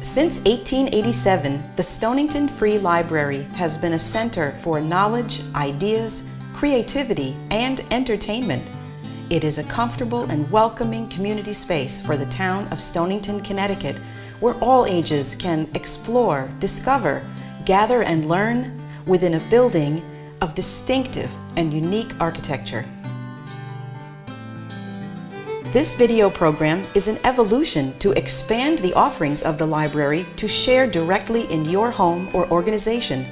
Since 1887, the Stonington Free Library has been a center for knowledge, ideas, creativity, and entertainment. It is a comfortable and welcoming community space for the town of Stonington, Connecticut, where all ages can explore, discover, gather, and learn within a building of distinctive and unique architecture. This video program is an evolution to expand the offerings of the library to share directly in your home or organization.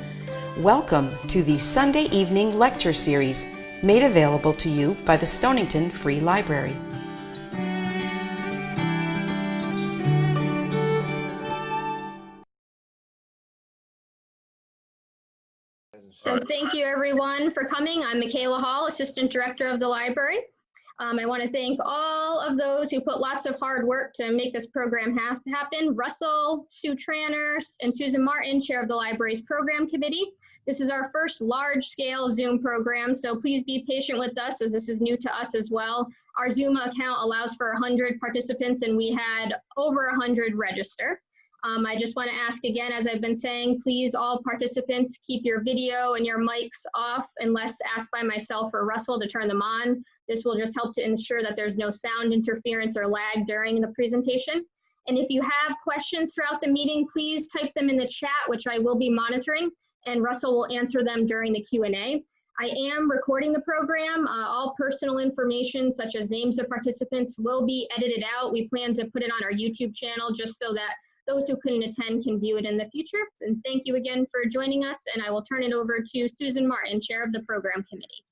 Welcome to the Sunday evening lecture series made available to you by the Stonington Free Library. So thank you everyone for coming. I'm Michaela Hall, Assistant Director of the Library. I want to thank all of those who put lots of hard work to make this program happen. Russell, Sue Tranner, and Susan Martin, Chair of the Library's Program Committee. This is our first large-scale Zoom program, so please be patient with us as this is new to us as well. Our Zoom account allows for 100 participants and we had over 100 register. I just want to ask again, as I've been saying, please all participants keep your video and your mics off unless asked by myself or Russell to turn them on. This will just help to ensure that there's no sound interference or lag during the presentation. And if you have questions throughout the meeting, please type them in the chat, which I will be monitoring, and Russell will answer them during the Q&A. I am recording the program. All personal information, such as names of participants, will be edited out. We plan to put it on our YouTube channel just so that those who couldn't attend can view it in the future. And thank you again for joining us, and I will turn it over to Susan Martin, Chair of the Program Committee.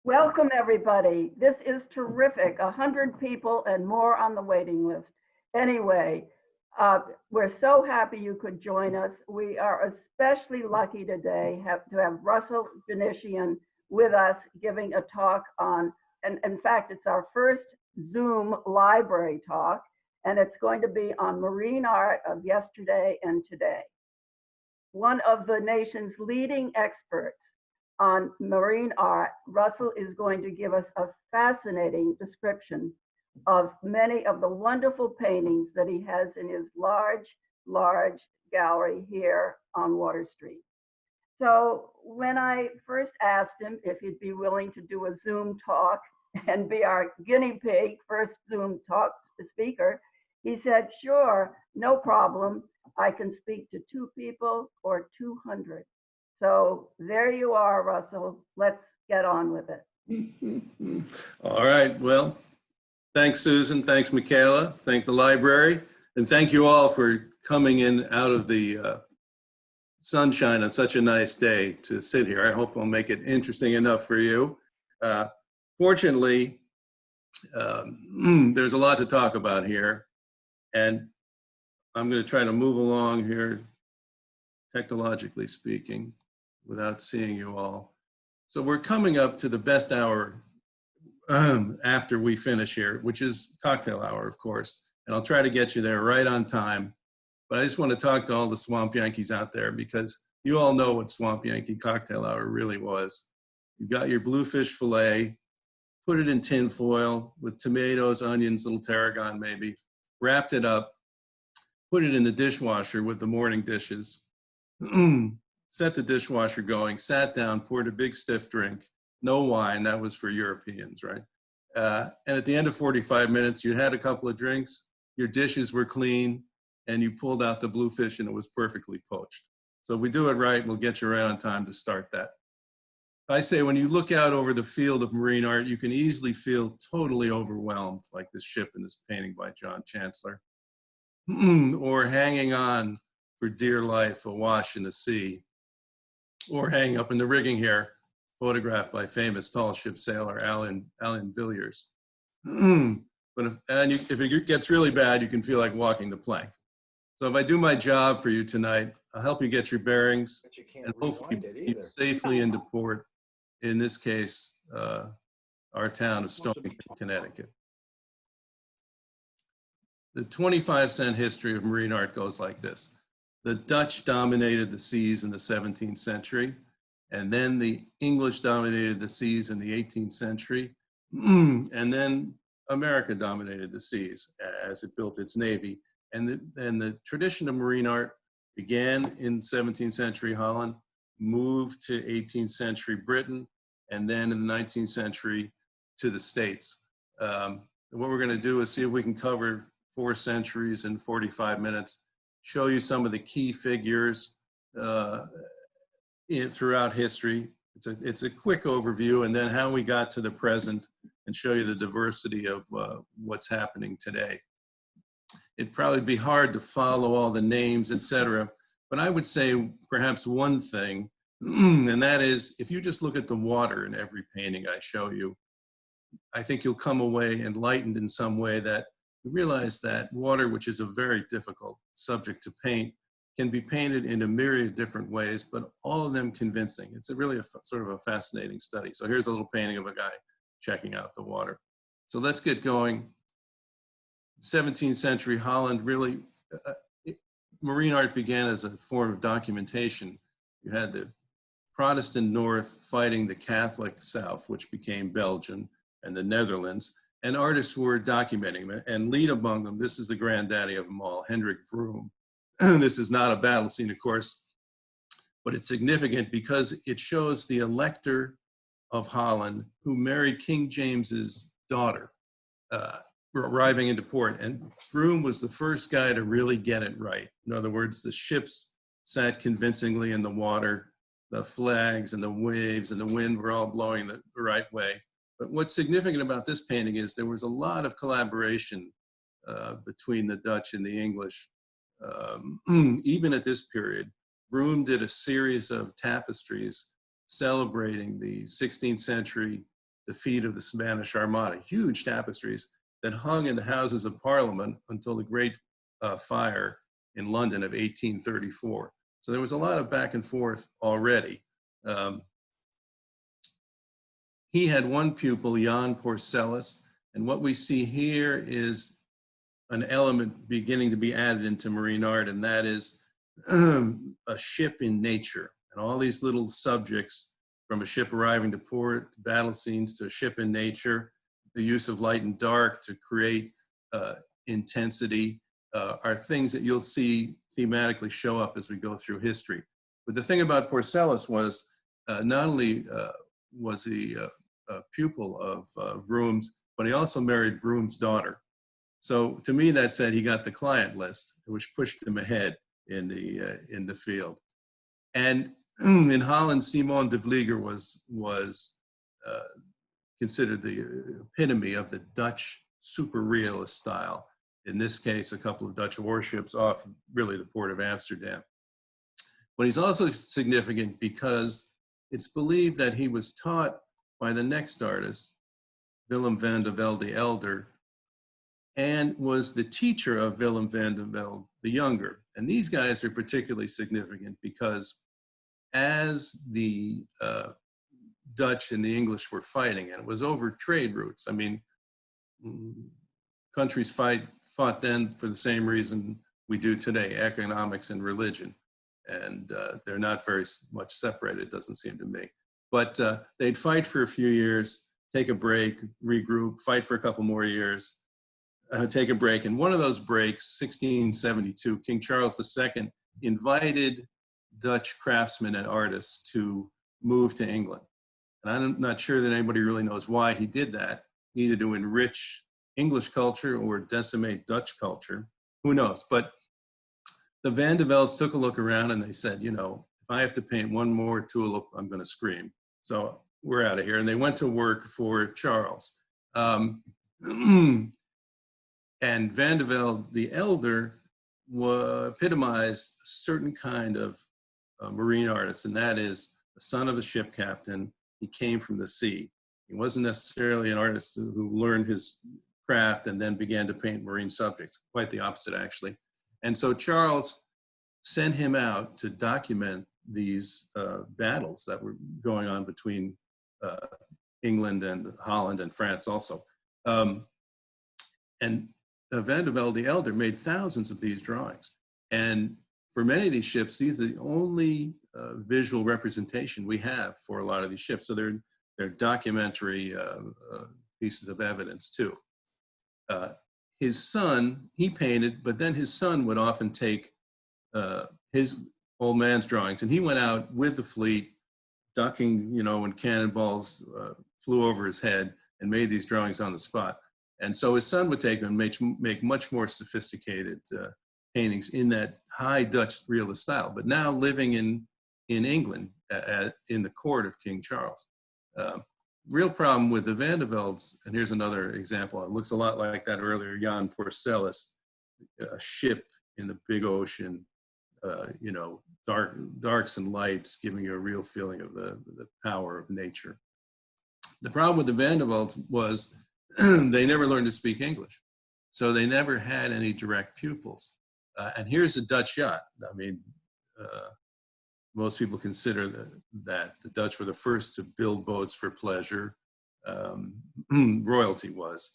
Welcome, everybody. This is terrific. 100 people and more on the waiting list. Anyway, we're so happy you could join us. We are especially lucky today to have Russell Jinishian with us giving a talk on, and in fact, it's our first Zoom library talk, and it's going to be on marine art of yesterday and today. One of the nation's leading experts on marine art, Russell is going to give us a fascinating description of many of the wonderful paintings that he has in his large gallery here on Water Street. So when I first asked him if he'd be willing to do a Zoom talk and be our guinea pig first Zoom talk speaker, he said, sure, no problem. I can speak to 2 people or 200. So there you are, Russell. Let's get on with it. All right. Well, thanks, Susan. Thanks, Michaela. Thank the library. And thank you all for coming in out of the sunshine on such a nice day to sit here. I hope I'll make it interesting enough for you. Fortunately, there's a lot to talk about here. And I'm going to try to move along here, technologically speaking, without seeing you all. So we're coming up to the best hour after we finish here, which is cocktail hour, of course. And I'll try to get you there right on time. But I just want to talk to all the Swamp Yankees out there because you all know what Swamp Yankee cocktail hour really was. You got your bluefish fillet, put it in tin foil with tomatoes, onions, little tarragon maybe, wrapped it up, put it in the dishwasher with the morning dishes, set the dishwasher going, sat down, poured a big stiff drink, no wine, that was for Europeans, right? And at the end of 45 minutes, you had a couple of drinks, your dishes were clean, and you pulled out the bluefish and it was perfectly poached. So if we do it right, we'll get you right on time to start that. I say when you look out over the field of marine art, you can easily feel totally overwhelmed, like this ship in this painting by John Chancellor, or hanging on for dear life awash in the sea, or hanging up in the rigging here, photographed by famous tall ship sailor Alan Villiers. But if it gets really bad, you can feel like walking the plank. So if I do my job for you tonight, I'll help you get your bearings and hopefully keep safely into port, in this case, our town of Stonington, Connecticut. The 25-cent history of marine art goes like this. The Dutch dominated the seas in the 17th century, and then the English dominated the seas in the 18th century, and then America dominated the seas as it built its navy. And the tradition of marine art began in 17th century Holland, moved to 18th century Britain, and then in the 19th century to the States. What we're going to do is see if we can cover 4 centuries in 45 minutes, show you some of the key figures throughout history. It's a quick overview, and then how we got to the present, and show you the diversity of what's happening today. It'd probably be hard to follow all the names, etc. But I would say perhaps one thing, and that is, if you just look at the water in every painting I show you, I think you'll come away enlightened in some way, that you realize that water, which is a very difficult subject to paint, can be painted in a myriad of different ways, but all of them convincing. It's really sort of a fascinating study. So here's a little painting of a guy checking out the water. So let's get going. 17th century Holland, really, marine art began as a form of documentation. You had the Protestant North fighting the Catholic South, which became Belgium and the Netherlands, and artists were documenting them. And lead among them, this is the granddaddy of them all, Hendrik Vroom. This is not a battle scene, of course, but it's significant because it shows the Elector of Holland, who married King James's daughter, arriving into port. And Vroom was the first guy to really get it right. In other words, the ships sat convincingly in the water, the flags and the waves and the wind were all blowing the right way. But what's significant about this painting is there was a lot of collaboration between the Dutch and the English. Even at this period, Vroom did a series of tapestries celebrating the 16th century defeat of the Spanish Armada, huge tapestries that hung in the Houses of Parliament until the Great Fire in London of 1834. So there was a lot of back and forth already. He had one pupil, Jan Porcellus, and what we see here is an element beginning to be added into marine art, and that is a ship in nature. And all these little subjects, from a ship arriving to port, battle scenes, to a ship in nature, the use of light and dark to create intensity, are things that you'll see thematically show up as we go through history. But the thing about Porcellus was, not only was he a pupil of Vroom's, but he also married Vroom's daughter. So to me, that said he got the client list, which pushed him ahead in the field. And in Holland, Simon de Vlieger was considered the epitome of the Dutch super realist style. In this case, a couple of Dutch warships off really the port of Amsterdam. But he's also significant because it's believed that he was taught by the next artist, Willem van de Velde the Elder, and was the teacher of Willem van de Velde the Younger. And these guys are particularly significant because as the Dutch and the English were fighting, and it was over trade routes. I mean, countries fought then for the same reason we do today, economics and religion. And they're not very much separated, it doesn't seem to me. But they'd fight for a few years, take a break, regroup, fight for a couple more years, take a break. And one of those breaks, 1672, King Charles II invited Dutch craftsmen and artists to move to England. And I'm not sure that anybody really knows why he did that, either to enrich English culture or decimate Dutch culture. Who knows? But the Van de Veldes took a look around and they said, you know, if I have to paint one more tulip, I'm going to scream. So we're out of here. And they went to work for Charles. And Van de Velde the Elder epitomized a certain kind of marine artist, and that is the son of a ship captain. He came from the sea. He wasn't necessarily an artist who learned his craft and then began to paint marine subjects. Quite the opposite, actually. And so Charles sent him out to document these battles that were going on between England and Holland and France also. And Van de Velde the Elder made thousands of these drawings. And for many of these ships, these are the only visual representation we have for a lot of these ships. So they're documentary pieces of evidence too. his son, he painted, but then his son would often take his old man's drawings, and he went out with the fleet, ducking, when cannonballs flew over his head, and made these drawings on the spot. And so his son would take them and make much more sophisticated paintings in that high Dutch realist style, but now living in England in the court of King Charles. Real problem with the Van de Veldes, and here's another example. It looks a lot like that earlier Jan Porcellus, a ship in the big ocean, darks and lights, giving you a real feeling of the power of nature. The problem with the Van de Veldes was they never learned to speak English. So they never had any direct pupils. And here's a Dutch yacht. I mean, most people consider that the Dutch were the first to build boats for pleasure. Royalty was.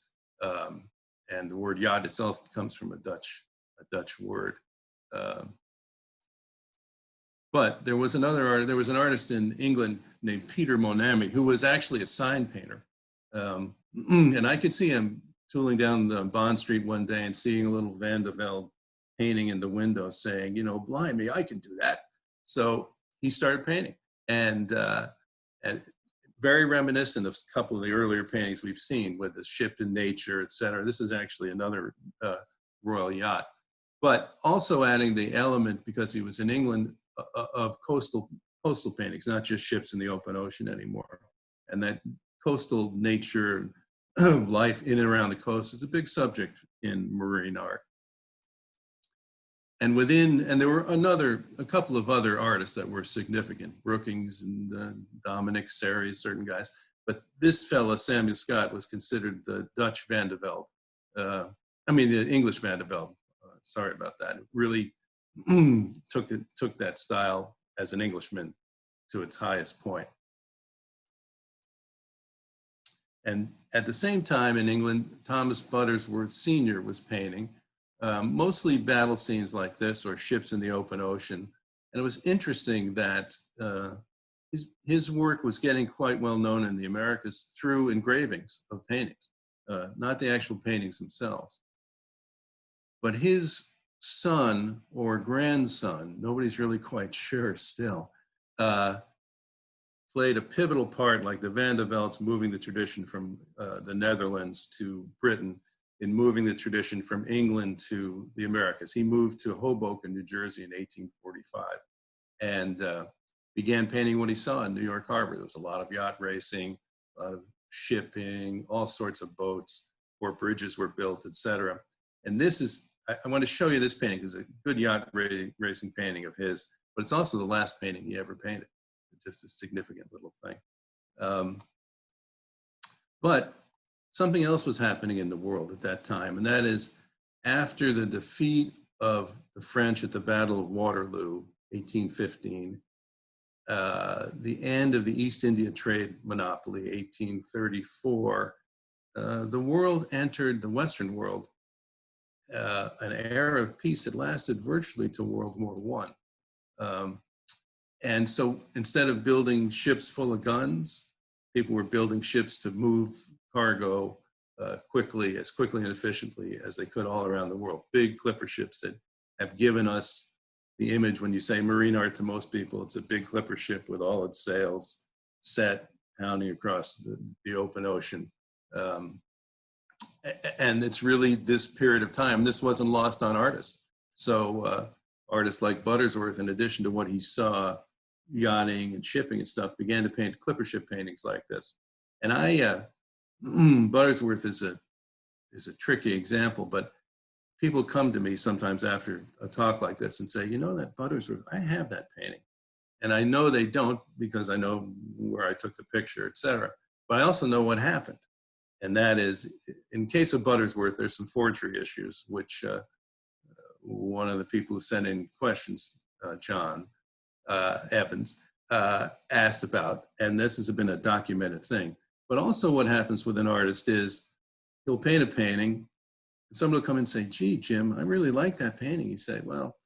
And the word yacht itself comes from a Dutch word. But there was an artist in England named Peter Monami, who was actually a sign painter. And I could see him tooling down the Bond Street one day and seeing a little Van de Velde painting in the window saying, blimey, I can do that. So he started painting, and very reminiscent of a couple of the earlier paintings we've seen with the ship in nature, et cetera. This is actually another royal yacht, but also adding the element, because he was in England, of coastal paintings, not just ships in the open ocean anymore. And that coastal nature of life in and around the coast is a big subject in marine art. And there were a couple of other artists that were significant, Brookings and Dominic Serres, certain guys. But this fella, Samuel Scott, was considered the Dutch Van de Velde. The English Van de Velde. Sorry about that. It really took that style as an Englishman to its highest point. And at the same time in England, Thomas Buttersworth Sr. was painting mostly battle scenes like this, or ships in the open ocean. And it was interesting that his work was getting quite well known in the Americas through engravings of paintings, not the actual paintings themselves. But his son or grandson, nobody's really quite sure still, played a pivotal part, like the Van de Veldes moving the tradition from the Netherlands to Britain, in moving the tradition from England to the Americas. He moved to Hoboken, New Jersey in 1845 and began painting what he saw in New York Harbor. There was a lot of yacht racing, a lot of shipping, all sorts of boats, where bridges were built, etc. And this is, I want to show you this painting because it's a good yacht racing painting of his, but it's also the last painting he ever painted. It's just a significant little thing. But something else was happening in the world at that time, and that is after the defeat of the French at the Battle of Waterloo, 1815, the end of the East India trade monopoly, 1834, the world entered, the Western world, an era of peace that lasted virtually to World War I. And so instead of building ships full of guns, people were building ships to move cargo as quickly and efficiently as they could all around the world. Big clipper ships that have given us the image. When you say marine art to most people, it's a big clipper ship with all its sails set, pounding across the open ocean. And it's really this period of time. This wasn't lost on artists. So artists like Buttersworth, in addition to what he saw, yachting and shipping and stuff, began to paint clipper ship paintings like this. And Buttersworth is a tricky example, but people come to me sometimes after a talk like this and say, you know, that Buttersworth, I have that painting. And I know they don't, because I know where I took the picture, etc. But I also know what happened. And that is, in case of Buttersworth, there's some forgery issues, which one of the people who sent in questions, John Evans, asked about. And this has been a documented thing. But also what happens with an artist is he'll paint a painting, and somebody will come and say, gee, Jim, I really like that painting. You say, well,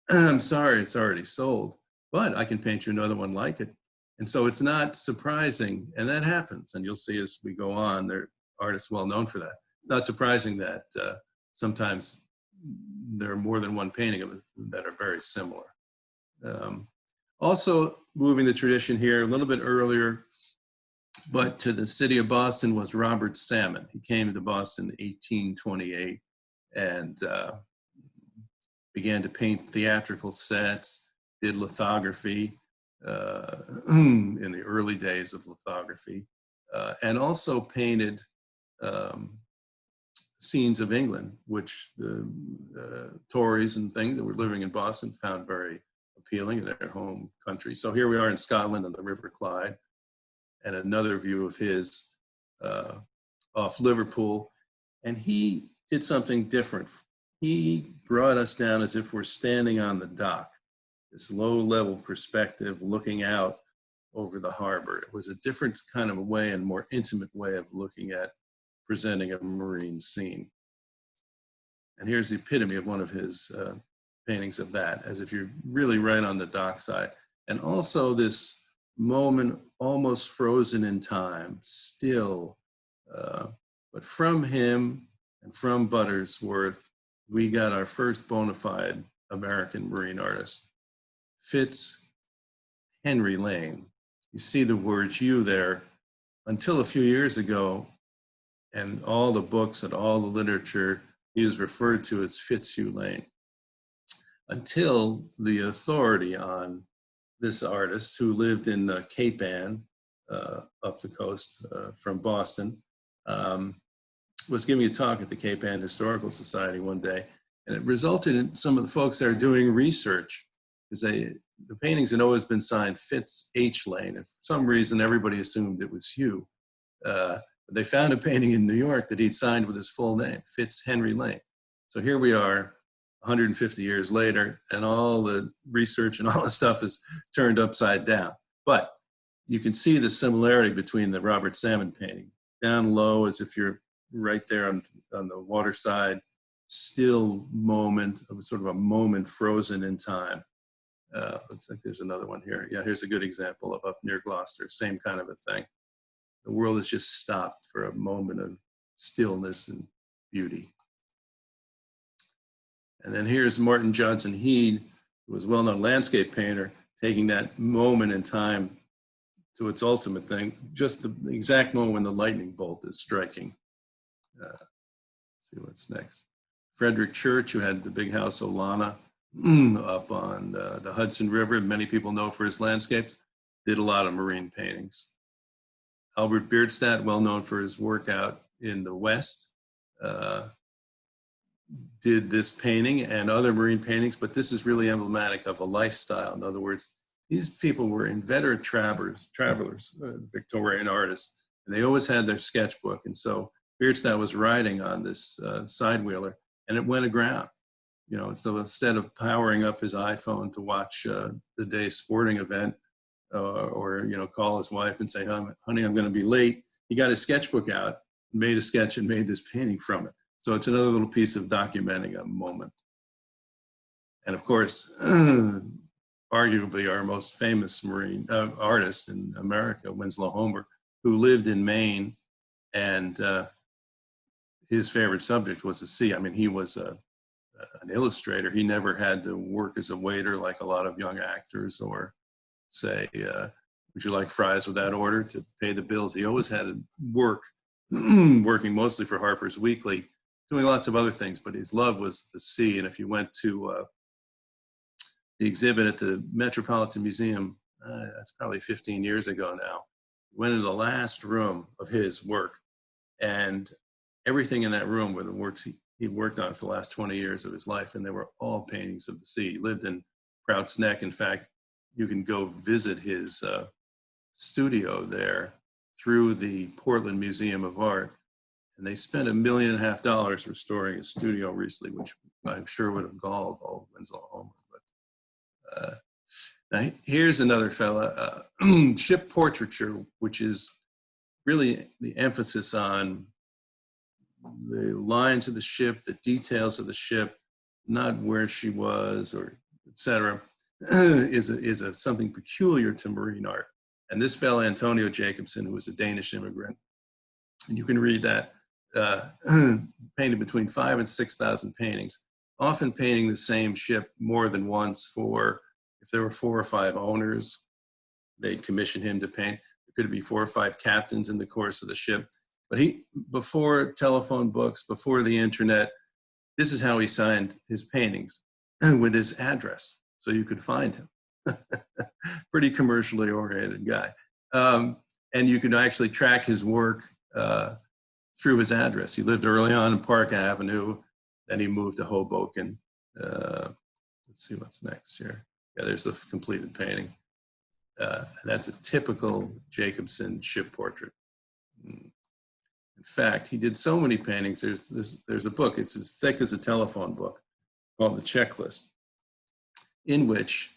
I'm sorry, it's already sold, but I can paint you another one like it. And so it's not surprising, and that happens. And you'll see as we go on, there are artists well known for that. Not surprising that sometimes there are more than one painting of it that are very similar. Also moving the tradition here a little bit earlier, but to the city of Boston, was Robert Salmon. He came to Boston in 1828 and began to paint theatrical sets, did lithography in the early days of lithography, and also painted scenes of England, which the Tories and things that were living in Boston found very appealing in their home country. So here we are in Scotland on the River Clyde, and another view of his off Liverpool. And he did something different. He brought us down as if we're standing on the dock, this low-level perspective looking out over the harbor. It was a different kind of a way and more intimate way of looking at presenting a marine scene. And here's the epitome of one of his paintings of that, as if you're really right on the dockside. And also this moment almost frozen in time, still. But from him and from Buttersworth, we got our first bona fide American marine artist, Fitz Henry Lane. You see the word "you" there. Until a few years ago, and all the books and all the literature, he was referred to as Fitzhugh Lane. Until the authority on this artist, who lived in Cape Ann, up the coast from Boston, was giving a talk at the Cape Ann Historical Society one day, and it resulted in some of the folks there doing research, because the paintings had always been signed Fitz H. Lane, and for some reason everybody assumed it was Hugh. They found a painting in New York that he'd signed with his full name, Fitz Henry Lane. So here we are, 150 years later, and all the research and all the stuff is turned upside down. But you can see the similarity between the Robert Salmon painting, down low as if you're right there on the water side, still moment, sort of a moment frozen in time. Looks like there's another one here. Yeah, here's a good example of up near Gloucester, same kind of a thing. The world has just stopped for a moment of stillness and beauty. And then here's Martin Johnson Heade, who was a well-known landscape painter, taking that moment in time to its ultimate thing, just the exact moment when the lightning bolt is striking. Let's see what's next. Frederick Church, who had the big house Olana up on the Hudson River, many people know for his landscapes, did a lot of marine paintings. Albert Bierstadt, well known for his work out in the West, did this painting and other marine paintings, but this is really emblematic of a lifestyle. In other words, these people were inveterate travelers, Victorian artists, and they always had their sketchbook. And so Bierstadt was riding on this side-wheeler, and it went aground. You know, so instead of powering up his iPhone to watch the day's sporting event, or you know, call his wife and say, honey, I'm going to be late, he got his sketchbook out, made a sketch, and made this painting from it. So it's another little piece of documenting a moment. And of course, arguably our most famous marine artist in America, Winslow Homer, who lived in Maine, and his favorite subject was the sea. I mean, he was an illustrator. He never had to work as a waiter like a lot of young actors, or say, would you like fries with that order, to pay the bills. He always had to work, working mostly for Harper's Weekly, doing lots of other things, but his love was the sea. And if you went to the exhibit at the Metropolitan Museum, that's probably 15 years ago now, went into the last room of his work, and everything in that room were the works he worked on for the last 20 years of his life, and they were all paintings of the sea. He lived in Prout's Neck. In fact, you can go visit his studio there through the Portland Museum of Art. And they spent $1.5 million restoring his studio recently, which I'm sure would have galled old Winslow Homer. But now here's another fella, ship portraiture, which is really the emphasis on the lines of the ship, the details of the ship, not where she was or et cetera, is something peculiar to marine art. And this fellow, Antonio Jacobson, who was a Danish immigrant, and you can read that painted between 5,000 and 6,000 paintings, often painting the same ship more than once for, if there were 4 or 5 owners, they'd commission him to paint. There could be 4 or 5 captains in the course of the ship. But before telephone books, before the internet, this is how he signed his paintings, with his address, so you could find him. Pretty commercially oriented guy. And you could actually track his work through his address. He lived early on in Park Avenue, then he moved to Hoboken. Let's see what's next here. Yeah, there's the completed painting. That's a typical Jacobsen ship portrait. In fact, he did so many paintings. There's a book, it's as thick as a telephone book, called The Checklist, in which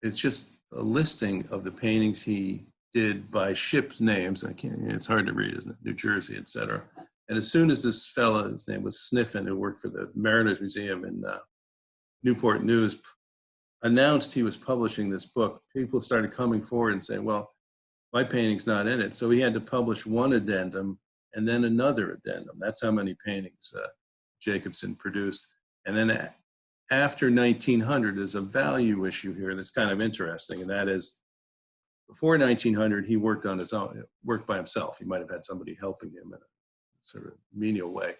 it's just a listing of the paintings he did by ship's names. It's hard to read, isn't it? New Jersey, etc. And as soon as this fella, his name was Sniffen, who worked for the Mariners Museum in Newport News, announced he was publishing this book, people started coming forward and saying, well, my painting's not in it. So he had to publish one addendum and then another addendum. That's how many paintings Jacobsen produced. And then after 1900, there's a value issue here that's kind of interesting, and that is, before 1900, he worked on his own, worked by himself. He might have had somebody helping him in a sort of menial way,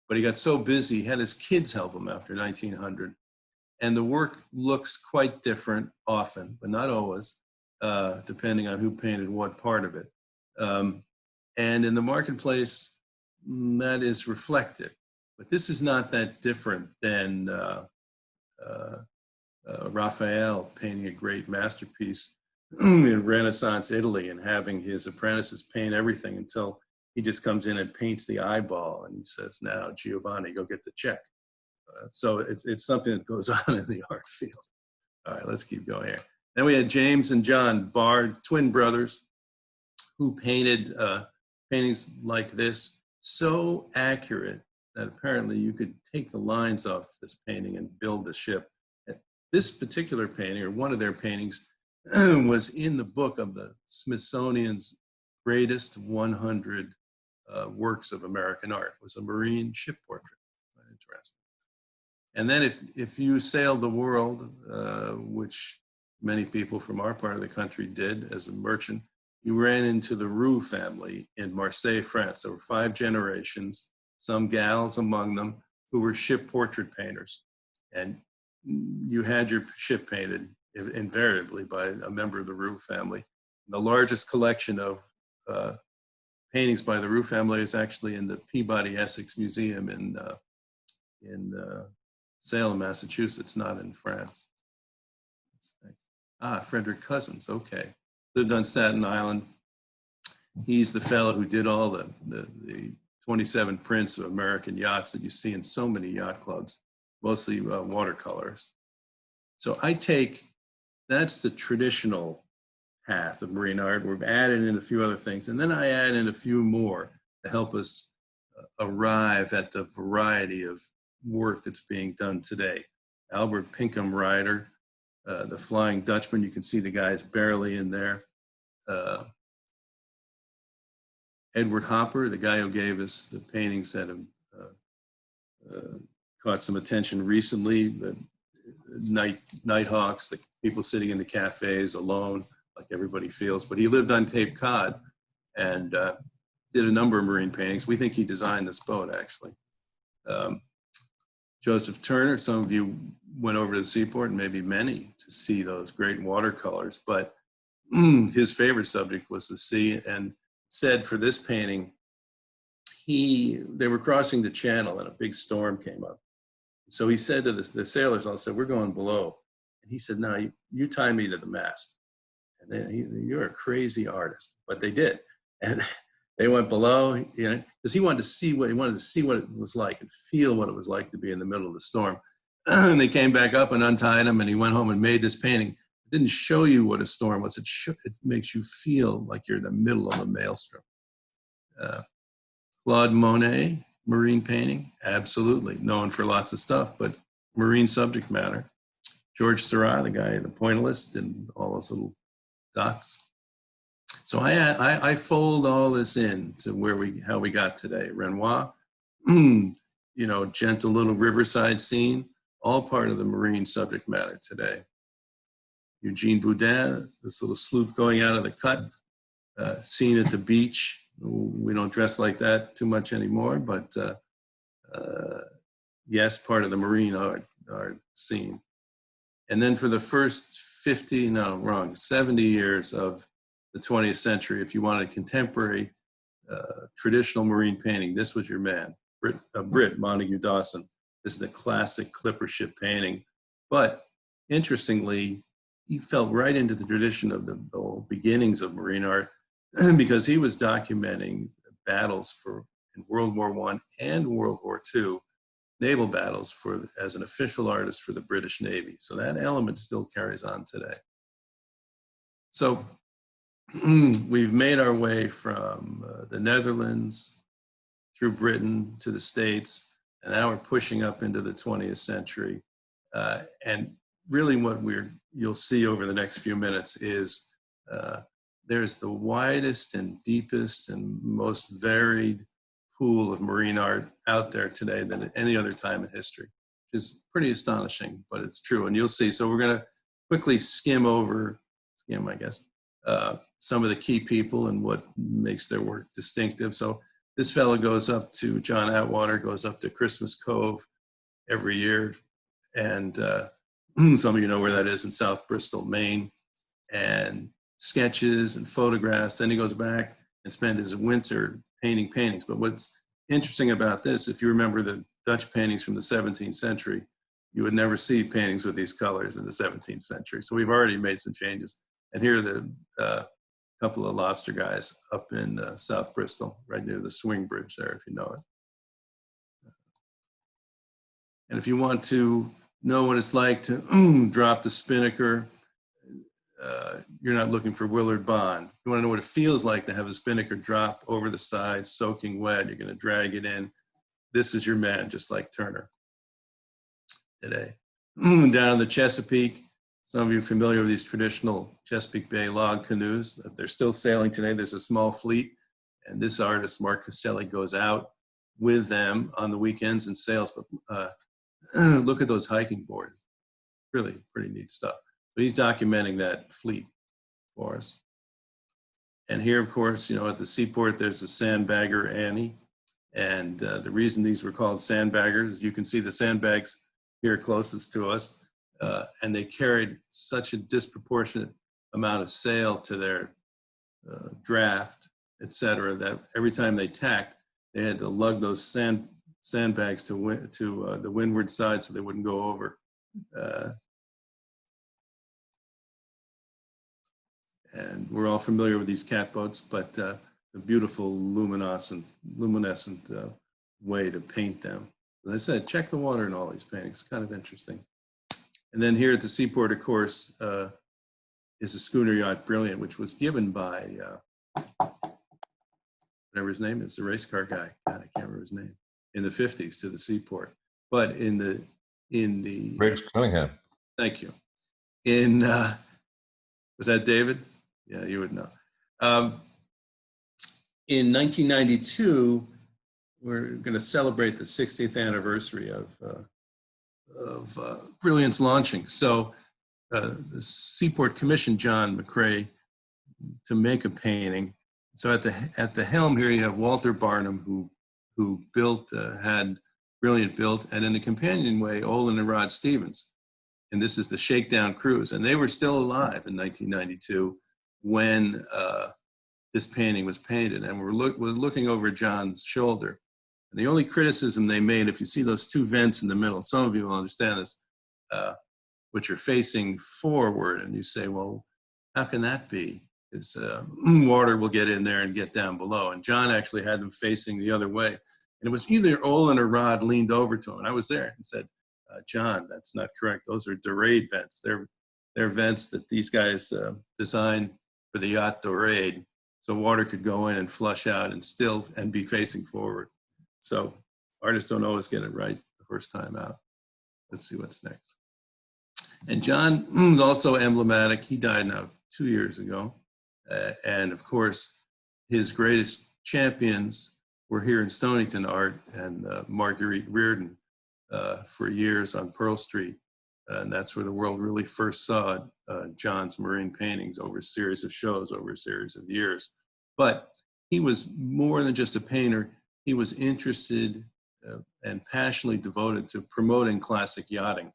but he got so busy, he had his kids help him after 1900. And the work looks quite different often, but not always, depending on who painted what part of it. And in the marketplace, that is reflected. But this is not that different than Raphael painting a great masterpiece in Renaissance Italy and having his apprentices paint everything until he just comes in and paints the eyeball and he says, now, Giovanni, go get the check. So it's something that goes on in the art field. All right, let's keep going here. Then we had James and John Bard, twin brothers, who painted paintings like this, so accurate that apparently you could take the lines off this painting and build the ship. This particular painting, or one of their paintings, was in the book of the Smithsonian's greatest 100 works of American art. It was a marine ship portrait. Quite interesting. And then if you sailed the world, which many people from our part of the country did as a merchant, you ran into the Roux family in Marseille, France. There were 5 generations, some gals among them, who were ship portrait painters. And you had your ship painted invariably by a member of the Roux family. The largest collection of paintings by the Roux family is actually in the Peabody Essex Museum in Salem, Massachusetts, not in France. Frederick Cousins, okay. Lived on Staten Island. He's the fellow who did all the 27 prints of American yachts that you see in so many yacht clubs, mostly watercolors. So that's the traditional path of marine art. We've added in a few other things, and then I add in a few more to help us arrive at the variety of work that's being done today. Albert Pinkham Ryder, the Flying Dutchman, you can see the guy's barely in there. Edward Hopper, the guy who gave us the paintings that have caught some attention recently, the Nighthawks, the people sitting in the cafes alone, like everybody feels. But he lived on Cape Cod and did a number of marine paintings. We think he designed this boat, actually. Joseph Turner, some of you went over to the seaport, and maybe many, to see those great watercolors, but his favorite subject was the sea, and said for this painting, they were crossing the channel and a big storm came up. So he said to the sailors, I said, we're going below. And he said, no, you tie me to the mast. And then you're a crazy artist, but they did. And they went below, because he wanted to see what it was like and feel what it was like to be in the middle of the storm. And they came back up and untied him, and he went home and made this painting. It didn't show you what a storm was. It makes you feel like you're in the middle of a maelstrom. Claude Monet, marine painting, absolutely. Known for lots of stuff, but marine subject matter. George Seurat, the guy, the pointillist, and all those little dots. So I fold all this in to how we got today. Renoir, you know, gentle little riverside scene, all part of the marine subject matter today. Eugene Boudin, this little sloop going out of the cut, scene at the beach. We don't dress like that too much anymore, but yes, part of the marine art scene. And then for the first 70 years of the 20th century, if you wanted contemporary, traditional marine painting, this was your man, Brit Montague Dawson. This is the classic clipper ship painting. But interestingly, he fell right into the tradition of the beginnings of marine art because he was documenting battles in World War I and World War II, naval battles as an official artist for the British Navy. So that element still carries on today. So we've made our way from the Netherlands through Britain to the States, and now we're pushing up into the 20th century. And really what you'll see over the next few minutes is there's the widest and deepest and most varied pool of marine art out there today than at any other time in history, which is pretty astonishing, but it's true. And you'll see. So we're going to quickly skim, I guess, some of the key people and what makes their work distinctive. So this fellow goes up to, John Atwater goes up to Christmas Cove every year. And some of you know where that is, in South Bristol, Maine, and sketches and photographs. Then he goes back and spends his winter painting paintings. But what's interesting about this, if you remember the Dutch paintings from the 17th century, you would never see paintings with these colors in the 17th century. So we've already made some changes. And here are the couple of lobster guys up in South Bristol, right near the swing bridge there, if you know it. And if you want to know what it's like to drop the spinnaker, you're not looking for Willard Bond. You want to know what it feels like to have a spinnaker drop over the side, soaking wet. You're going to drag it in. This is your man, just like Turner today. Down in the Chesapeake, some of you are familiar with these traditional Chesapeake Bay log canoes. They're still sailing today. There's a small fleet. And this artist, Mark Caselli, goes out with them on the weekends and sails. But look at those hiking boards. Really pretty neat stuff. So he's documenting that fleet for us. And here, of course, you know, at the seaport, there's the sandbagger Annie. And the reason these were called sandbaggers is you can see the sandbags here closest to us. And they carried such a disproportionate amount of sail to their draft, et cetera, that every time they tacked, they had to lug those sandbags to the windward side so they wouldn't go over. And we're all familiar with these catboats, but the beautiful luminescent way to paint them. As I said, check the water in all these paintings. It's kind of interesting. And then here at the seaport, of course, is a schooner yacht Brilliant, which was given by whatever his name is, the race car guy. God, I can't remember his name. In the 50s to the seaport, but in the Briggs Cunningham. Thank you. Was that David? Yeah, you would know. In 1992, we're going to celebrate the 60th anniversary of Brilliant's launching. So the Seaport commissioned John McCrae to make a painting. So at the helm here, you have Walter Barnum, who had Brilliant built, and in the companionway, Olin and Rod Stevens. And this is the Shakedown Cruise. And they were still alive in 1992 when this painting was painted. And we're looking over John's shoulder. And the only criticism they made, if you see those two vents in the middle, some of you will understand this, which are facing forward. And you say, well, how can that be? Because water will get in there and get down below. And John actually had them facing the other way. And it was either Olin or Rod leaned over to him. And I was there and said, John, that's not correct. Those are dorade vents. They're vents that these guys designed for the yacht dorade, so water could go in and flush out and be facing forward. So artists don't always get it right the first time out. Let's see what's next. And John is also emblematic. He died now 2 years ago. And of course, his greatest champions were here in Stonington, Art and Marguerite Reardon, for years on Pearl Street. And that's where the world really first saw John's marine paintings over a series of shows, over a series of years. But he was more than just a painter. He was interested and passionately devoted to promoting classic yachting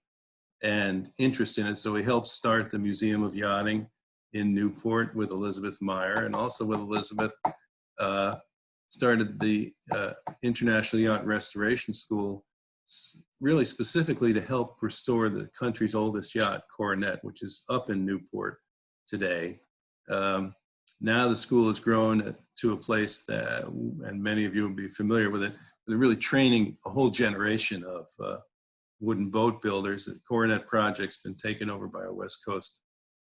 and interest in it. So he helped start the Museum of Yachting in Newport with Elizabeth Meyer, and also with Elizabeth started the International Yacht Restoration School, really specifically to help restore the country's oldest yacht, Coronet, which is up in Newport today. Now the school has grown to a place that, and many of you will be familiar with it, they're really training a whole generation of wooden boat builders. The Coronet project's been taken over by a West Coast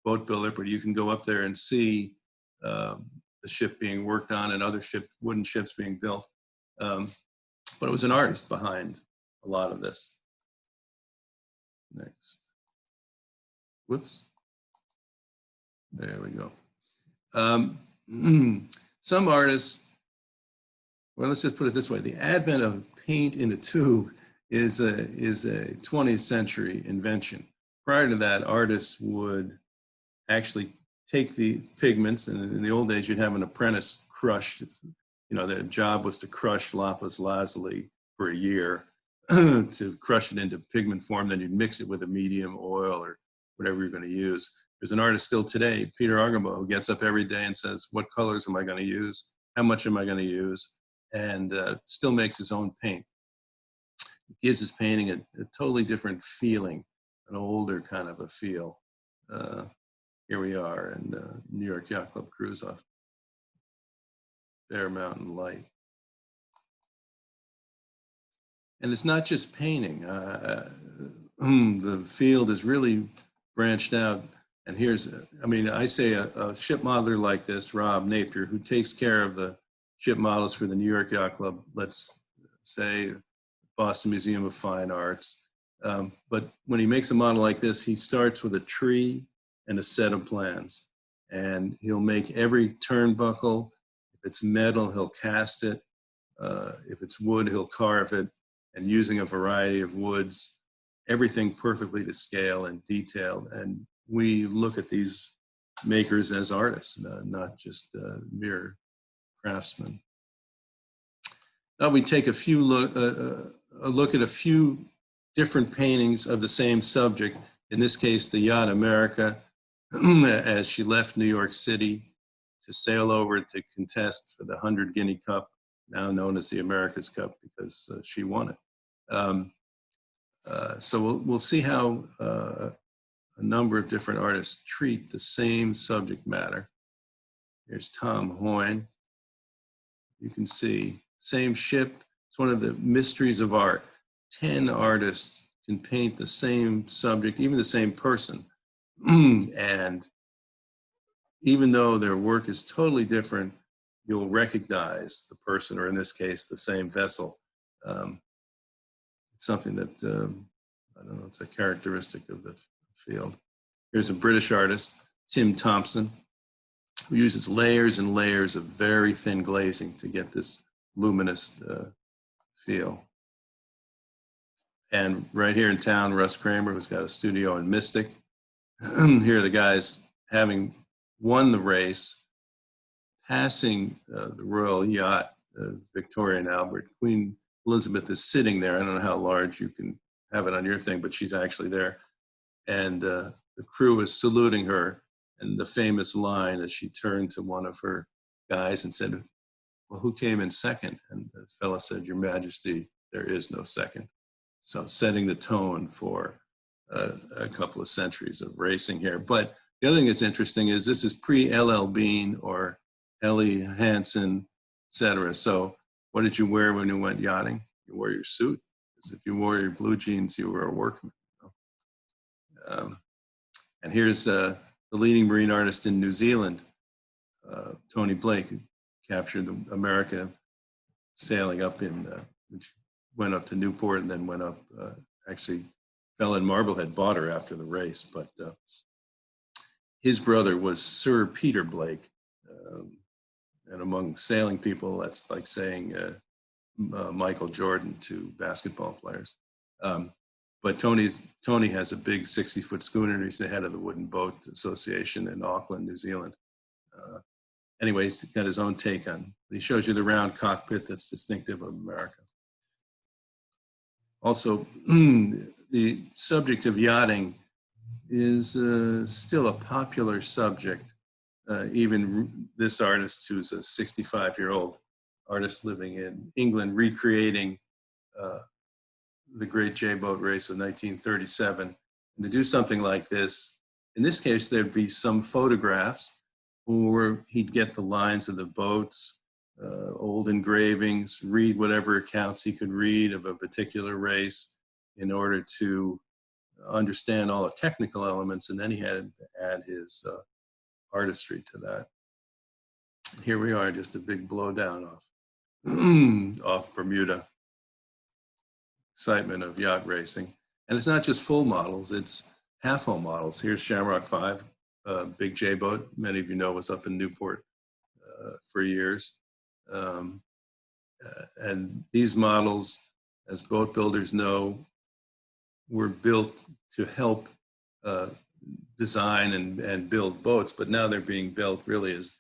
boat builder, but you can go up there and see the ship being worked on and other wooden ships being built. But it was an artist behind a lot of this. Next. Whoops. There we go. Some artists, well, let's just put it this way. The advent of paint in a tube is a 20th century invention. Prior to that, artists would actually take the pigments, and in the old days, you'd have an apprentice crush. You know, their job was to crush lapis lazuli for a year to crush it into pigment form. Then you'd mix it with a medium oil or whatever you're going to use. There's an artist still today, Peter Argamot, who gets up every day and says, what colors am I going to use? How much am I going to use? And still makes his own paint. It gives his painting a totally different feeling, an older kind of a feel. Here we are in New York Yacht Club cruise off Bear Mountain Light. And it's not just painting. The field is really branched out. And here's, I mean, I say a ship modeler like this, Rob Napier, who takes care of the ship models for the New York Yacht Club, let's say Boston Museum of Fine Arts. But when he makes a model like this, he starts with a tree and a set of plans. And he'll make every turnbuckle. If it's metal, he'll cast it. If it's wood, he'll carve it. And using a variety of woods, everything perfectly to scale and detailed. And we look at these makers as artists, not just mere craftsmen. Now we take a look at a few different paintings of the same subject. In this case, the yacht America, as she left New York City to sail over to contest for the 100 Guinea Cup, now known as the America's Cup because she won it. So we'll see how a number of different artists treat the same subject matter. Here's Tom Hoyne. You can see, same ship. It's one of the mysteries of art. 10 artists can paint the same subject, even the same person. And even though their work is totally different, you'll recognize the person, or in this case, the same vessel. It's something that, I don't know, it's a characteristic of the field. Here's a British artist, Tim Thompson, who uses layers and layers of very thin glazing to get this luminous feel. And right here in town, Russ Kramer, who's got a studio in Mystic. Here are the guys having won the race, passing the Royal Yacht, Victoria and Albert. Queen Elizabeth is sitting there. I don't know how large you can have it on your thing, but she's actually there. And the crew is saluting her. And the famous line as she turned to one of her guys and said, well, who came in second? And the fella said, Your Majesty, there is no second. So setting the tone for a couple of centuries of racing here. But the other thing that's interesting is this is pre-L.L. Bean or Ellie Hansen, etc. So what did you wear when you went yachting? You wore your suit. Because if you wore your blue jeans, you were a workman. You know? And here's the leading marine artist in New Zealand, Tony Blake, who captured the America sailing up in, which went up to Newport and then went up, actually fell in Marblehead, bought her after the race, but his brother was Sir Peter Blake. And among sailing people, that's like saying Michael Jordan to basketball players. But Tony has a big 60-foot schooner, and he's the head of the Wooden Boat Association in Auckland, New Zealand. Anyway, he's got his own take on. He shows you the round cockpit that's distinctive of America. Also, the subject of yachting is still a popular subject. Even this artist, who's a 65-year-old artist living in England, recreating the great J-boat race of 1937. And to do something like this, in this case, there'd be some photographs, or he'd get the lines of the boats, old engravings, read whatever accounts he could read of a particular race in order to understand all the technical elements, and then he had to add his artistry to that. Here we are, just a big blowdown off Bermuda. Excitement of yacht racing. And it's not just full models, it's half hull models. Here's Shamrock 5, big J-boat. Many of you know was up in Newport for years. And these models, as boat builders know, were built to help design and build boats, but now they're being built really as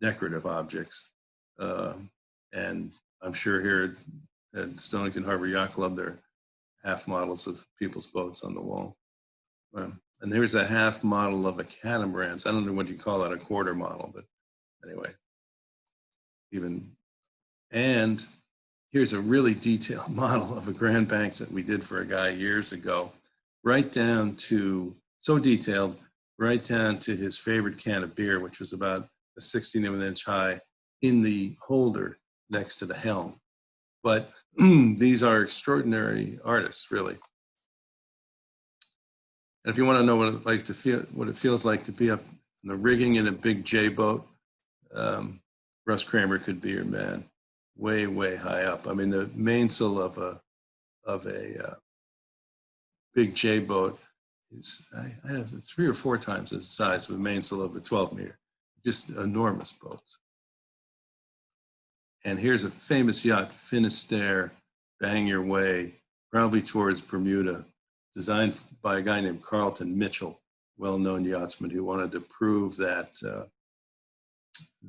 decorative objects. And I'm sure here at Stonington Harbor Yacht Club, there are half models of people's boats on the wall. And there's a half model of a catamaran. I don't know what you call that, a quarter model, but anyway. And here's a really detailed model of a Grand Banks that we did for a guy years ago, right down to, so detailed, right down to his favorite can of beer, which was about a 16-inch high in the holder next to the helm. But these are extraordinary artists, really. And if you want to know what it feels like to be up in the rigging in a big J-boat, Russ Kramer could be your man, way, way high up. I mean, the mainsail of a big J-boat is, I have 3 or 4 times the size of the mainsail of a 12-meter. Just enormous boats. And here's a famous yacht, Finisterre, bang your way, probably towards Bermuda, designed by a guy named Carlton Mitchell, well-known yachtsman who wanted to prove that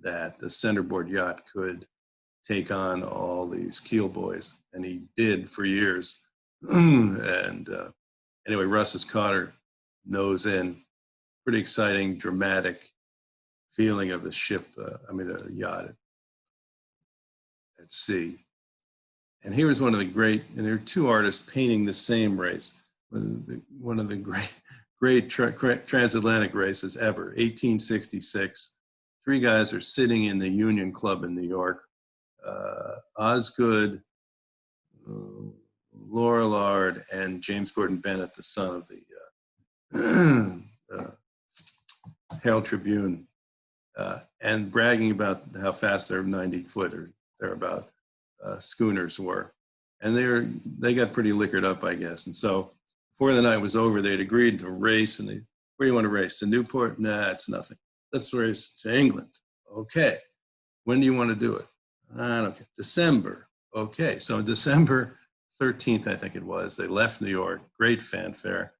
that the centerboard yacht could take on all these keel boys, and he did for years. And anyway, Russ's Cotter, nose in, pretty exciting, dramatic feeling of a ship, a yacht at sea. And here is one of the great, and there are 2 artists painting the same race, one of the great transatlantic races ever, 1866. 3 guys are sitting in the Union Club in New York. Osgood, Lorillard, and James Gordon Bennett, the son of the Herald Tribune, and bragging about how fast their 90-foot or thereabout schooners were. And they got pretty liquored up, I guess. And so before the night was over, they'd agreed to race. And where do you want to race? To Newport? Nah, it's nothing. Let's race to England. Okay. When do you want to do it? I don't care. December. Okay. So December 13th, I think it was, they left New York. Great fanfare.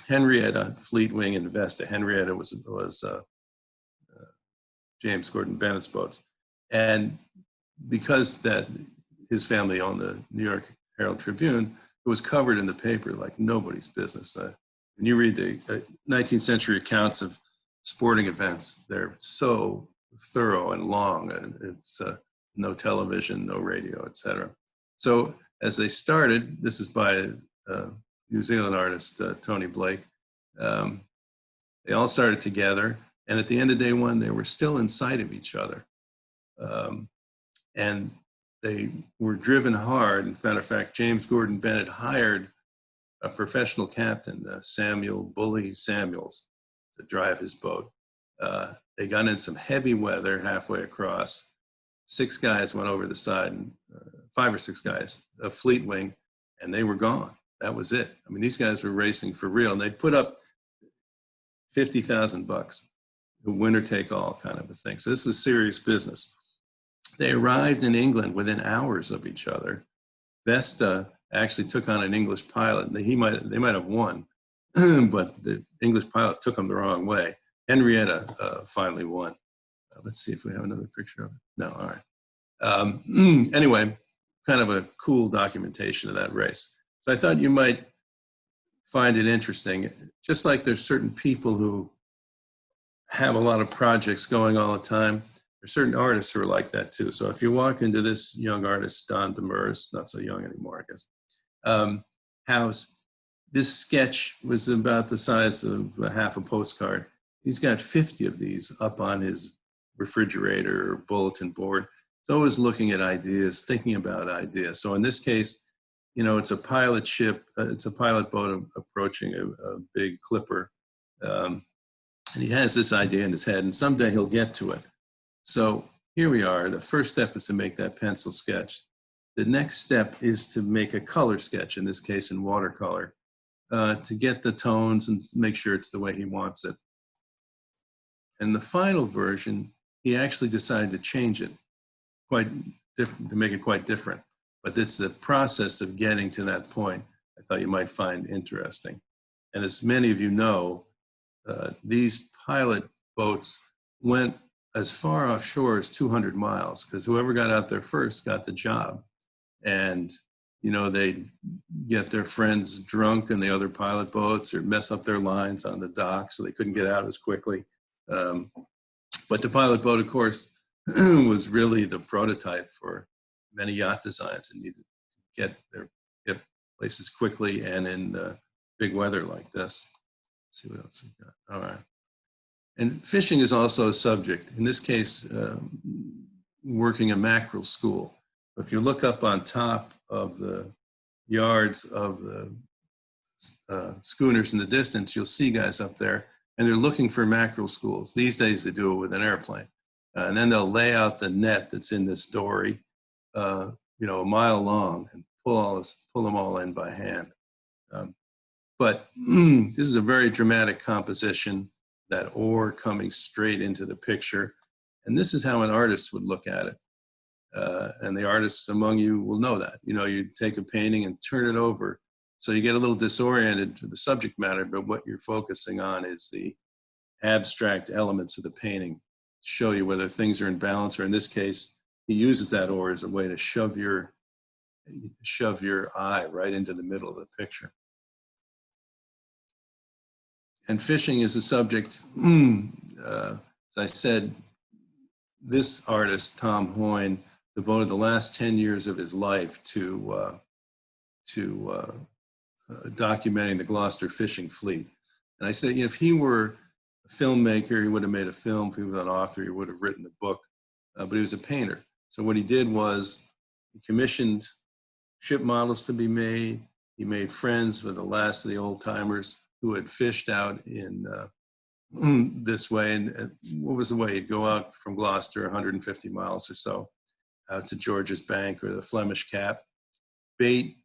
Henrietta, Fleetwing, and Vesta. Henrietta was James Gordon Bennett's boats. And because that his family owned the New York Herald Tribune, it was covered in the paper like nobody's business. When you read the 19th century accounts of sporting events, they're so thorough and long, and it's no television, no radio, etc. So as they started, this is by New Zealand artist Tony Blake, they all started together, and at the end of day 1, they were still in sight of each other. And they were driven hard. In matter of fact, James Gordon Bennett hired a professional captain, Samuel Bully Samuels, to drive his boat. They got in some heavy weather halfway across. 6 guys went over the side, and 5 or 6 guys, a Fleetwing, and they were gone. That was it. I mean, these guys were racing for real, and they'd put up $50,000, the winner take all kind of a thing. So this was serious business. They arrived in England within hours of each other. Vesta actually took on an English pilot. They might have won, but the English pilot took them the wrong way. Henrietta finally won. Let's see if we have another picture of it. No, all right. Anyway, kind of a cool documentation of that race. So I thought you might find it interesting. Just like there's certain people who have a lot of projects going all the time, there's certain artists who are like that too. So if you walk into this young artist, Don Demers, not so young anymore, I guess, house, this sketch was about the size of half a postcard. He's got 50 of these up on his refrigerator or bulletin board. He's always looking at ideas, thinking about ideas. So in this case, you know, it's a pilot ship, it's a pilot boat approaching a big clipper. And he has this idea in his head, and someday he'll get to it. So here we are. The first step is to make that pencil sketch. The next step is to make a color sketch, in this case in watercolor, to get the tones and make sure it's the way he wants it. And the final version, he actually decided to change it quite different, to make it quite different. But it's the process of getting to that point I thought you might find interesting. And as many of you know, these pilot boats went as far offshore as 200 miles, because whoever got out there first got the job. And, you know, they'd get their friends drunk in the other pilot boats or mess up their lines on the dock so they couldn't get out as quickly. But the pilot boat, of course, was really the prototype for many yacht designs and needed to get places quickly and in big weather like this. Let's see what else we got. All right. And fishing is also a subject. In this case, working a mackerel school. If you look up on top of the yards of the schooners in the distance, you'll see guys up there, and they're looking for mackerel schools. These days, they do it with an airplane. And then they'll lay out the net that's in this dory, you know, a mile long, and pull them all in by hand. But this is a very dramatic composition, that oar coming straight into the picture. And this is how an artist would look at it. And the artists among you will know that. You know, you take a painting and turn it over. So you get a little disoriented to the subject matter, but what you're focusing on is the abstract elements of the painting to show you whether things are in balance, or in this case, he uses that oar as a way to shove your eye right into the middle of the picture. And fishing is a subject, as I said, this artist, Tom Hoyne, devoted the last 10 years of his life to documenting the Gloucester fishing fleet. And I said, you know, if he were a filmmaker, he would have made a film. If he was an author, he would have written a book. But he was a painter. So what he did was he commissioned ship models to be made. He made friends with the last of the old timers who had fished out in this way. And what was the way? He'd go out from Gloucester 150 miles or so out to George's Bank or the Flemish Cap, bait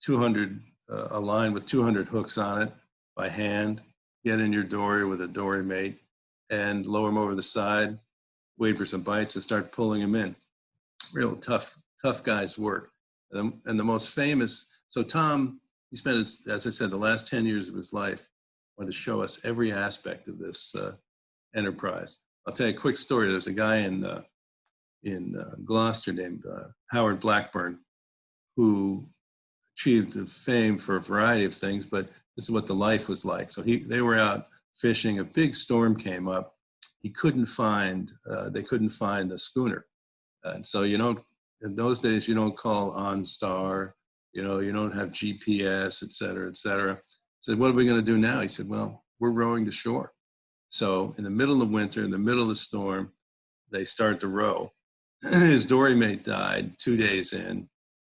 200, a line with 200 hooks on it by hand, get in your dory with a dory mate and lower them over the side, wait for some bites and start pulling them in. Real tough guy's work. And the most famous, so Tom, he spent, as I said, the last 10 years of his life wanted to show us every aspect of this enterprise. I'll tell you a quick story. There's a guy in Gloucester named Howard Blackburn who achieved fame for a variety of things, but this is what the life was like. So they were out fishing. A big storm came up. They couldn't find the schooner. And so, you know, in those days, you don't call OnStar, you know, you don't have GPS, et cetera, et cetera. I said, what are we going to do now? He said, well, we're rowing to shore. So in the middle of winter, in the middle of the storm, they start to row. His dory mate died 2 days in.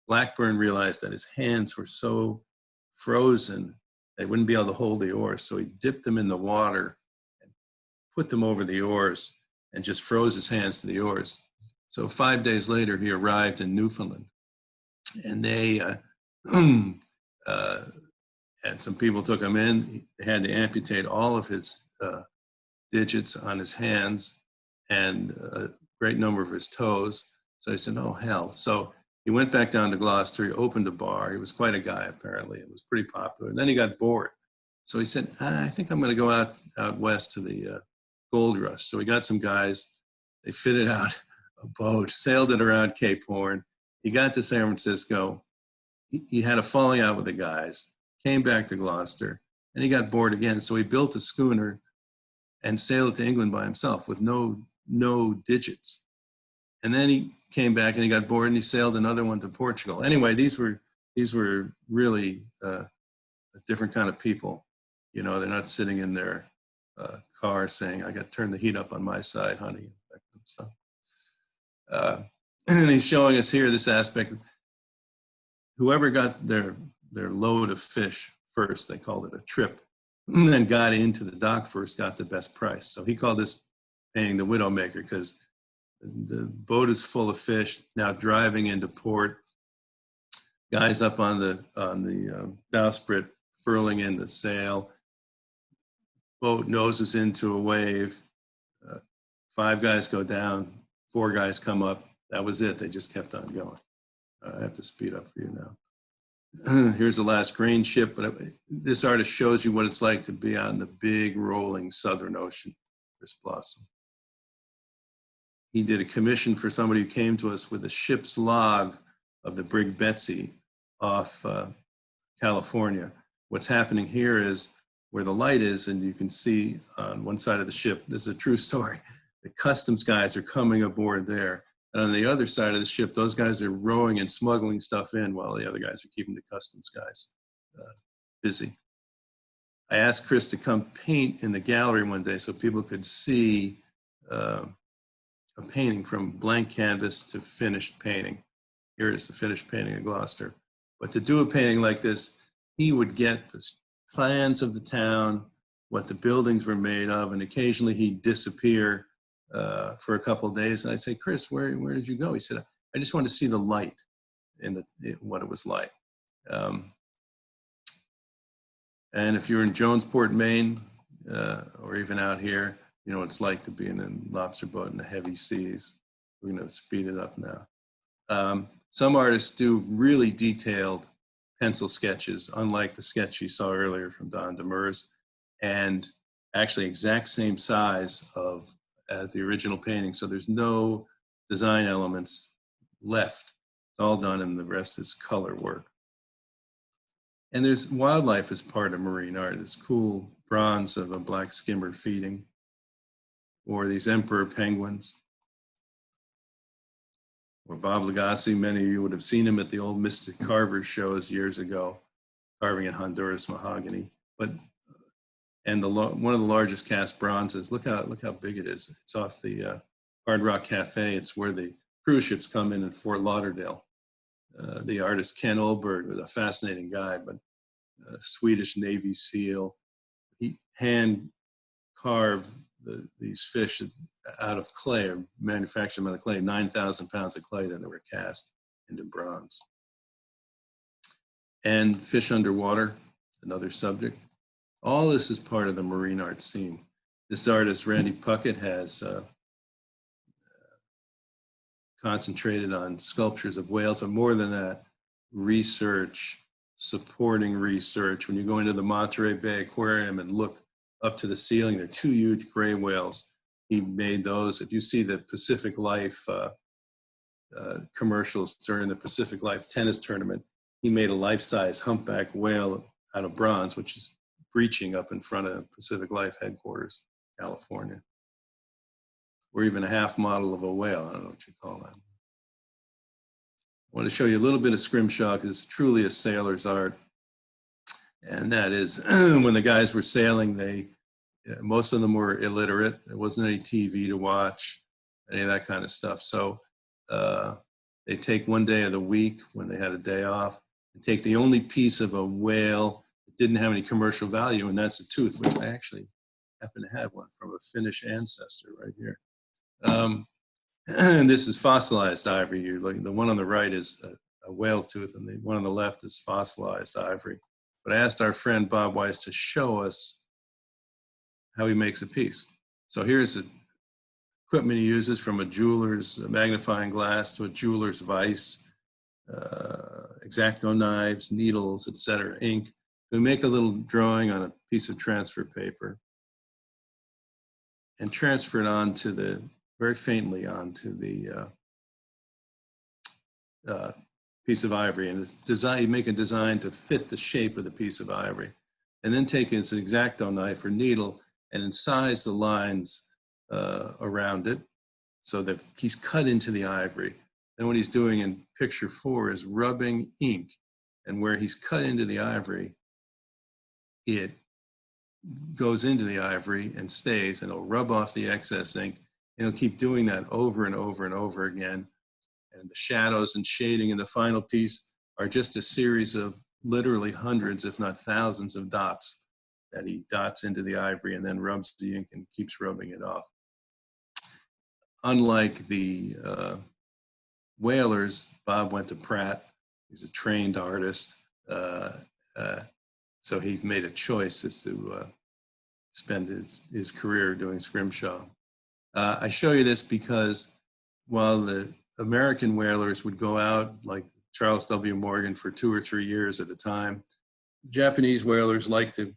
Blackburn realized that his hands were so frozen, they wouldn't be able to hold the oars. So he dipped them in the water and put them over the oars and just froze his hands to the oars. So 5 days later, he arrived in Newfoundland. And they, and some people took him in. They had to amputate all of his digits on his hands and a great number of his toes. So I said, oh, hell. So he went back down to Gloucester. He opened a bar. He was quite a guy, apparently. It was pretty popular. And then he got bored. So he said, I think I'm going to go out west to the gold rush. So we got some guys. They fitted out a boat, sailed it around Cape Horn. He got to San Francisco. He had a falling out with the guys, came back to Gloucester, and he got bored again. So he built a schooner and sailed it to England by himself with no digits. And then he came back and he got bored and he sailed another one to Portugal. Anyway, these were really a different kind of people. You know, they're not sitting in their car saying, I got to turn the heat up on my side, honey. So, and he's showing us here this aspect. Whoever got their load of fish first, they called it a trip, and then got into the dock first, got the best price. So he called this painting the Widowmaker, because the boat is full of fish, now driving into port. Guys up on the bowsprit furling in the sail. Boat noses into a wave. 5 guys go down, 4 guys come up. That was it. They just kept on going. I have to speed up for you now. Here's the last grain ship, but this artist shows you what it's like to be on the big rolling Southern Ocean. Chris Blossom. He did a commission for somebody who came to us with a ship's log of the brig Betsy off California. What's happening here is where the light is, and you can see on one side of the ship, this is a true story, the customs guys are coming aboard there. And on the other side of the ship, those guys are rowing and smuggling stuff in while the other guys are keeping the customs guys busy. I asked Chris to come paint in the gallery one day so people could see a painting from blank canvas to finished painting. Here is the finished painting of Gloucester. But to do a painting like this, he would get the plans of the town, what the buildings were made of, and occasionally he'd disappear for a couple of days. And I'd say, Chris, where did you go? He said, I just want to see the light and what it was like. And if you're in Jonesport, Maine, or even out here, you know what it's like to be in a lobster boat in the heavy seas. We're going to speed it up now. Some artists do really detailed pencil sketches, unlike the sketch you saw earlier from Don Demers, and actually exact same size as the original painting. So there's no design elements left. It's all done, and the rest is color work. And there's wildlife as part of marine art. This cool bronze of a black skimmer feeding, or these emperor penguins, or Bob Lagasse. Many of you would have seen him at the old Mystic Carver shows years ago, carving in Honduras mahogany. And one of the largest cast bronzes. Look how big it is. It's off the Hard Rock Cafe. It's where the cruise ships come in Fort Lauderdale. The artist Ken Olberg was a fascinating guy, but a Swedish Navy SEAL. He hand carved these fish out of clay, or manufactured them out of clay, 9,000 pounds of clay, then they were cast into bronze. And fish underwater, another subject. All this is part of the marine art scene. This artist, Randy Puckett, has concentrated on sculptures of whales, but more than that, research, supporting research. When you go into the Monterey Bay Aquarium and look up to the ceiling, there are 2 huge gray whales. He made those. If you see the Pacific Life commercials during the Pacific Life tennis tournament, he made a life-size humpback whale out of bronze, which is breaching up in front of Pacific Life headquarters, California. Or even a half model of a whale. I don't know what you call that. I want to show you a little bit of scrimshaw, because it's truly a sailor's art. And that is, when the guys were sailing, most of them were illiterate. There wasn't any TV to watch, any of that kind of stuff. So they take one day of the week when they had a day off, and take the only piece of a whale that didn't have any commercial value, and that's a tooth, which I actually happen to have one from a Finnish ancestor right here. And this is fossilized ivory. The one on the right is a whale tooth, and the one on the left is fossilized ivory. But I asked our friend Bob Weiss to show us how he makes a piece. So here's a equipment he uses, from a jeweler's magnifying glass to a jeweler's vise, X-Acto knives, needles, etc., ink. We make a little drawing on a piece of transfer paper and transfer it onto the, very faintly onto the piece of ivory. And it's design, you make a design to fit the shape of the piece of ivory. And then take his X-Acto knife or needle and incise the lines around it so that he's cut into the ivory. Then what he's doing in picture 4 is rubbing ink, and where he's cut into the ivory, it goes into the ivory and stays, and it'll rub off the excess ink, and he'll keep doing that over and over and over again. And the shadows and shading in the final piece are just a series of literally hundreds, if not thousands, of dots that he dots into the ivory and then rubs the ink and keeps rubbing it off. Unlike the whalers, Bob went to Pratt. He's a trained artist. So he made a choice as to spend his career doing scrimshaw. I show you this because while the American whalers would go out, like Charles W. Morgan, for 2 or 3 years at a time, Japanese whalers like to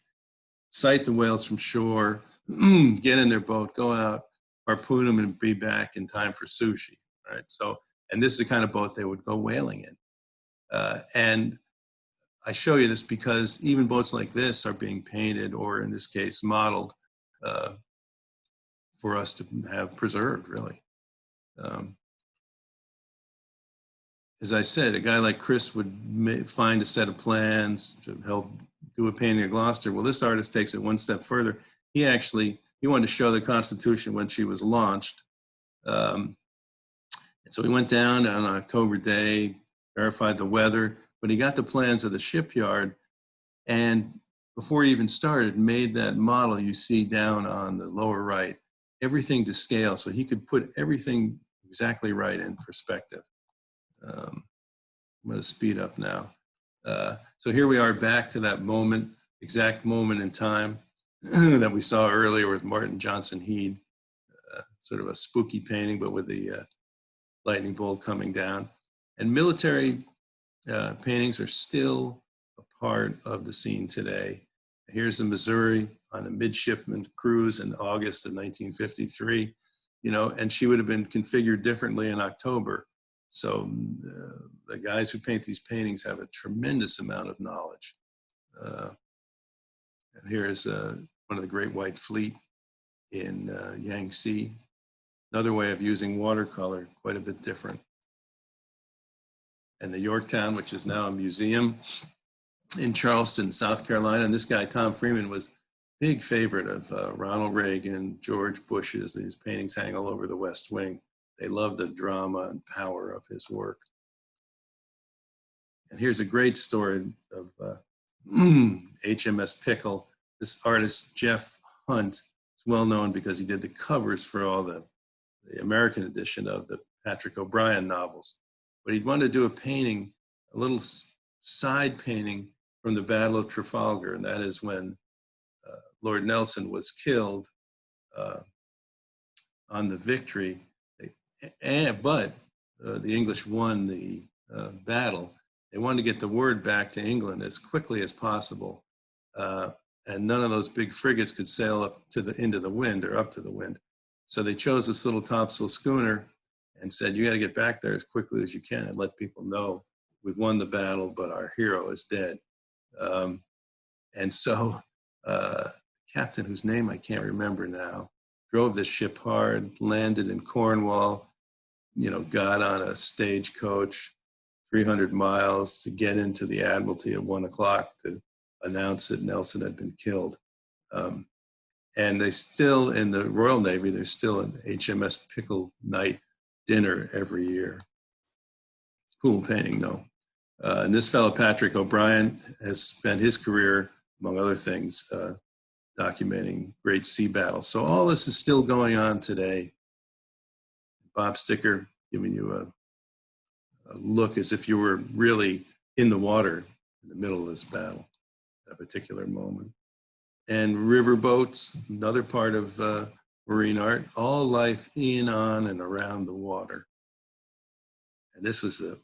sight the whales from shore, get in their boat, go out, harpoon them, and be back in time for sushi, right? So, and this is the kind of boat they would go whaling in. And I show you this because even boats like this are being painted, or in this case, modeled, for us to have preserved, really. As I said, a guy like Chris would find a set of plans to help do a painting of Gloucester. Well, this artist takes it one step further. He wanted to show the Constitution when she was launched. And so he went down on an October day, verified the weather, but he got the plans of the shipyard, and before he even started, made that model you see down on the lower right, everything to scale, so he could put everything exactly right in perspective. I'm going to speed up now. So here we are back to that moment, exact moment in time that we saw earlier with Martin Johnson Head, sort of a spooky painting, but with the lightning bolt coming down. And military paintings are still a part of the scene today. Here's the Missouri on a midshipman cruise in August of 1953, and she would have been configured differently in October. So the guys who paint these paintings have a tremendous amount of knowledge. And here's one of the Great White Fleet in Yangtze. Another way of using watercolor, quite a bit different. And the Yorktown, which is now a museum in Charleston, South Carolina. And this guy, Tom Freeman, was a big favorite of Ronald Reagan, George Bush's. These paintings hang all over the West Wing. They love the drama and power of his work. And here's a great story of HMS Pickle. This artist, Jeff Hunt, is well known because he did the covers for all the American edition of the Patrick O'Brian novels. But he wanted to do a painting, a little side painting from the Battle of Trafalgar, and that is when Lord Nelson was killed on the Victory. But the English won the battle. They wanted to get the word back to England as quickly as possible. And none of those big frigates could sail up into the wind or up to the wind. So they chose this little topsail schooner and said, you got to get back there as quickly as you can and let people know we've won the battle, but our hero is dead. And so captain, whose name I can't remember now, drove this ship hard, landed in Cornwall, got on a stagecoach 300 miles to get into the Admiralty at 1 o'clock to announce that Nelson had been killed. And they still, in the Royal Navy, there's still an HMS Pickle night dinner every year. Cool painting, though. And this fellow, Patrick O'Brian, has spent his career, among other things, documenting great sea battles. So all this is still going on today. Bob Sticker giving you a look as if you were really in the water in the middle of this battle at a particular moment. And riverboats, another part of marine art, all life in, on, and around the water. And this was the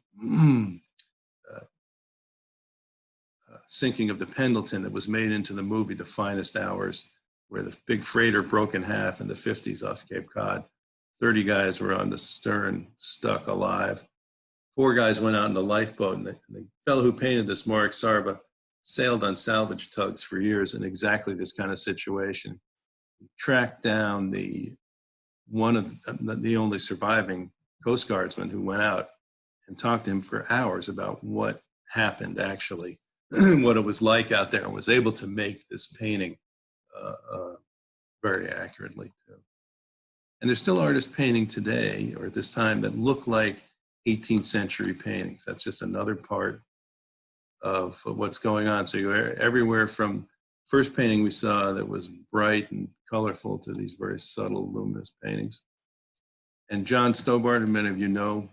sinking of the Pendleton that was made into the movie The Finest Hours, where the big freighter broke in half in the 50s off Cape Cod. 30 guys were on the stern, stuck alive. 4 guys went out in the lifeboat, and the fellow who painted this, Marek Sarba, sailed on salvage tugs for years in exactly this kind of situation. He tracked down one of the only surviving Coast Guardsmen who went out and talked to him for hours about what happened actually, what it was like out there, and was able to make this painting very accurately too. And there's still artists painting today or at this time that look like 18th century paintings. That's just another part of what's going on. So you're everywhere from first painting we saw that was bright and colorful to these very subtle, luminous paintings. And John Stobart, who many of you know,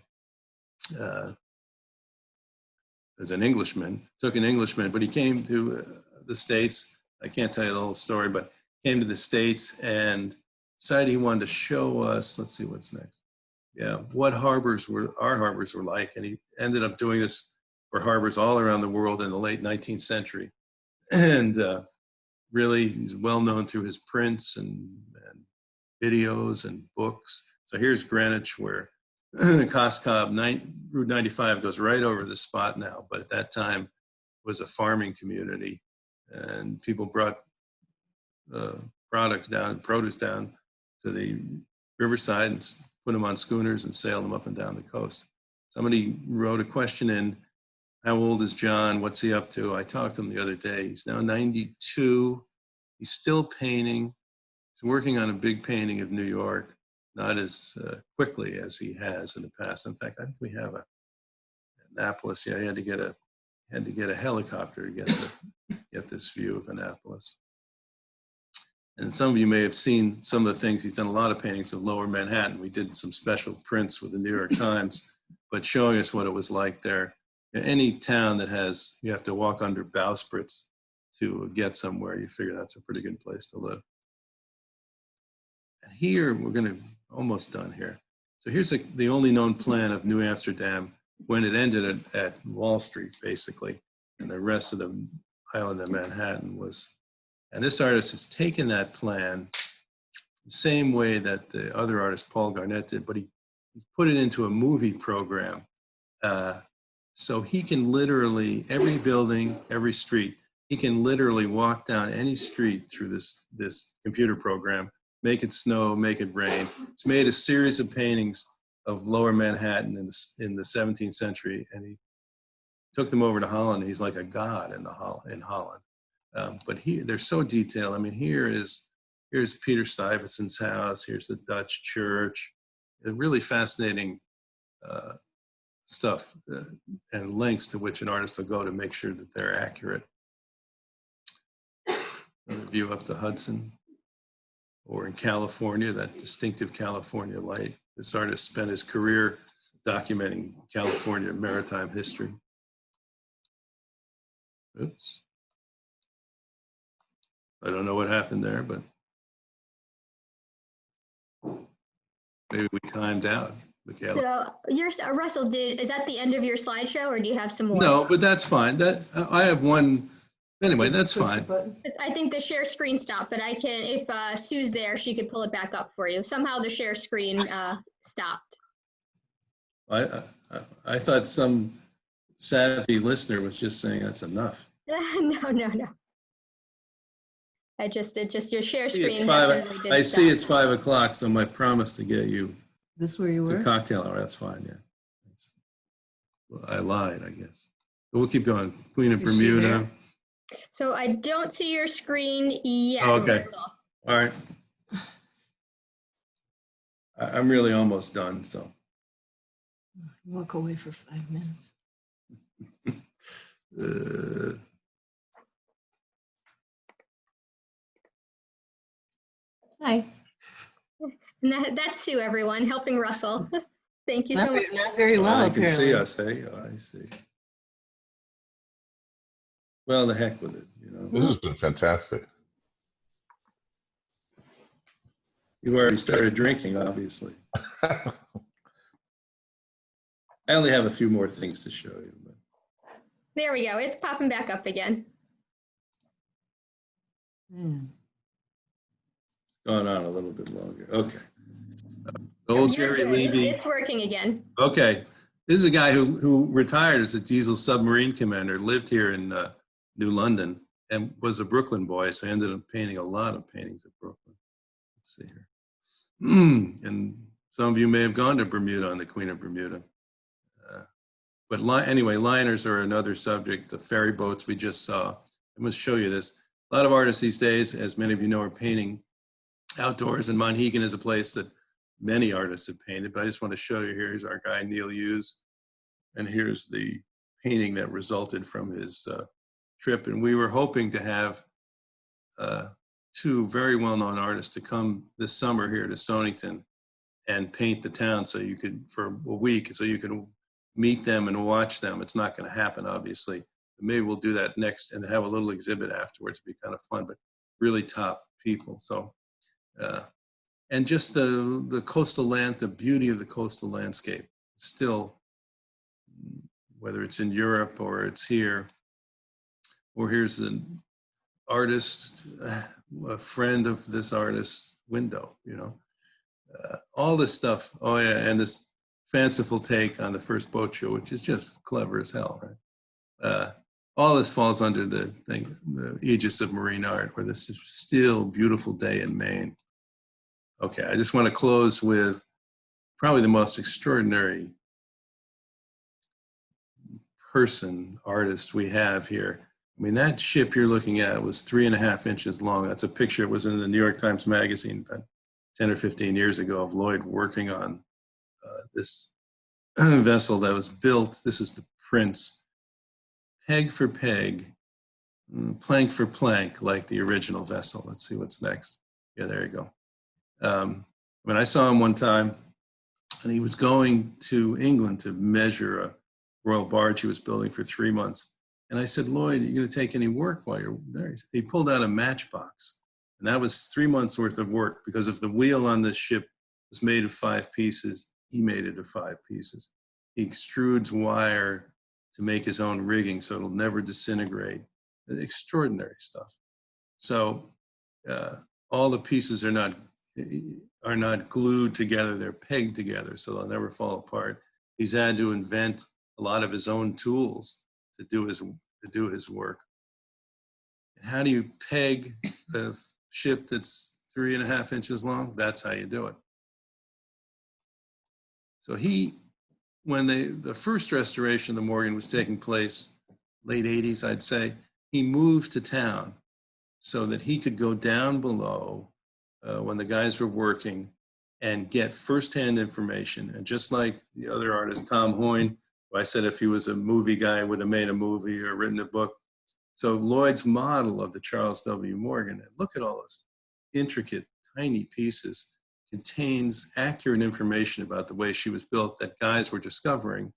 as an Englishman, took an Englishman, but he came to the States. I can't tell you the whole story, but came to the States and decided he wanted to show us, let's see what's next. Yeah, what our harbors were like. And he ended up doing this for harbors all around the world in the late 19th century. And really, he's well known through his prints and videos and books. So here's Greenwich, where Coscob, Route 95 goes right over the spot now, but at that time was a farming community, and people brought produce down to the riverside and put them on schooners and sailed them up and down the coast. Somebody wrote a question in, how old is John? What's he up to? I talked to him the other day. He's now 92. He's still painting. He's working on a big painting of New York, not as quickly as he has in the past. In fact, I think we have Annapolis. Yeah, he had to get a helicopter to get this view of Annapolis. And some of you may have seen some of the things. He's done a lot of paintings of Lower Manhattan. We did some special prints with the New York Times, but showing us what it was like there. In any town that you have to walk under bowsprits to get somewhere, you figure that's a pretty good place to live. And here, we're almost done here. So here's the only known plan of New Amsterdam when it ended at Wall Street, basically, and the rest of the island of Manhattan was. And this artist has taken that plan the same way that the other artist, Paul Garnett, did, but he put it into a movie program. So he can literally, every building, every street, he can literally walk down any street through this computer program, make it snow, make it rain. It's made a series of paintings of Lower Manhattan in the 17th century, and he took them over to Holland. He's like a god in Holland. But they're so detailed. I mean, here's Peter Stuyvesant's house. Here's the Dutch church. Really fascinating stuff and links to which an artist will go to make sure that they're accurate. Another view up the Hudson, or in California, that distinctive California light. This artist spent his career documenting California maritime history. Oops. I don't know what happened there, but maybe we timed out. Michaela. So Russell, is that the end of your slideshow, or do you have some more? No, but that's fine. I have one. Anyway, that's fine. I think the share screen stopped, but I can, if Sue's there, she could pull it back up for you. Somehow the share screen stopped. I thought some savvy listener was just saying that's enough. No. It's your share screen. I see it's 5 o'clock, so my promise to get you. Is this where you were? To cocktail hour, that's fine, yeah. Well, I lied, I guess. But we'll keep going. Queen of Bermuda. So I don't see your screen yet. Oh, okay. All right. I'm really almost done, so. Walk away for 5 minutes. Hi. And that's Sue, everyone, helping Russell. Thank you so much. Not very well, you can apparently. see us, eh? Oh, I see. Well, the heck with it, you know. This has been fantastic. You've already started drinking, obviously. I only have a few more things to show you. But. There we go. It's popping back up again. Man. It's gone on a little bit longer. Okay. Old You're Jerry good. Levy. It's working again. Okay. This is a guy who retired as a diesel submarine commander, lived here in New London, and was a Brooklyn boy, so I ended up painting a lot of paintings of Brooklyn. Let's see here. And some of you may have gone to Bermuda on the Queen of Bermuda. But anyway, liners are another subject. The ferry boats we just saw. I must show you this. A lot of artists these days, as many of you know, are painting outdoors, and Monhegan is a place that many artists have painted, but I just want to show you. Here's our guy, Neil Hughes, and here's the painting that resulted from his trip. And we were hoping to have two very well-known artists to come this summer here to Stonington and paint the town so you could, for a week, so you can meet them and watch them. It's not going to happen, obviously. Maybe we'll do that next and have a little exhibit afterwards. It'd be kind of fun, but really top people. So, and just the coastal land, the beauty of the coastal landscape, still, whether it's in Europe or it's here, or here's an artist, a friend of this artist's window, you know, all this stuff. Oh yeah, and this fanciful take on the first boat show, which is just clever as hell, right? All this falls under the aegis of marine art, where this is still beautiful day in Maine. Okay, I just want to close with probably the most extraordinary artist we have here. I mean, that ship you're looking at was 3.5 inches long. That's a picture. It was in the New York Times Magazine about 10 or 15 years ago of Lloyd working on this vessel that was built. This is the Prince. Peg for peg, plank for plank, like the original vessel. Let's see what's next. Yeah, there you go. When I saw him one time, and he was going to England to measure a royal barge he was building for 3 months. And I said, Lloyd, are you going to take any work while you're there? He pulled out a matchbox. And that was 3 months worth of work, because if the wheel on this ship was made of 5 pieces, he made it of 5 pieces. He extrudes wire to make his own rigging so it'll never disintegrate. Extraordinary stuff. So all the pieces are not glued together, they're pegged together so they'll never fall apart. He's had to invent a lot of his own tools to do his work. And how do you peg a ship that's 3.5 inches long? That's how you do it. So when the first restoration of the Morgan was taking place, late 80s, I'd say, he moved to town so that he could go down below when the guys were working and get firsthand information. And just like the other artist, Tom Hoyne, who I said if he was a movie guy, would have made a movie or written a book. So Lloyd's model of the Charles W. Morgan, and look at all those intricate, tiny pieces, contains accurate information about the way she was built that guys were discovering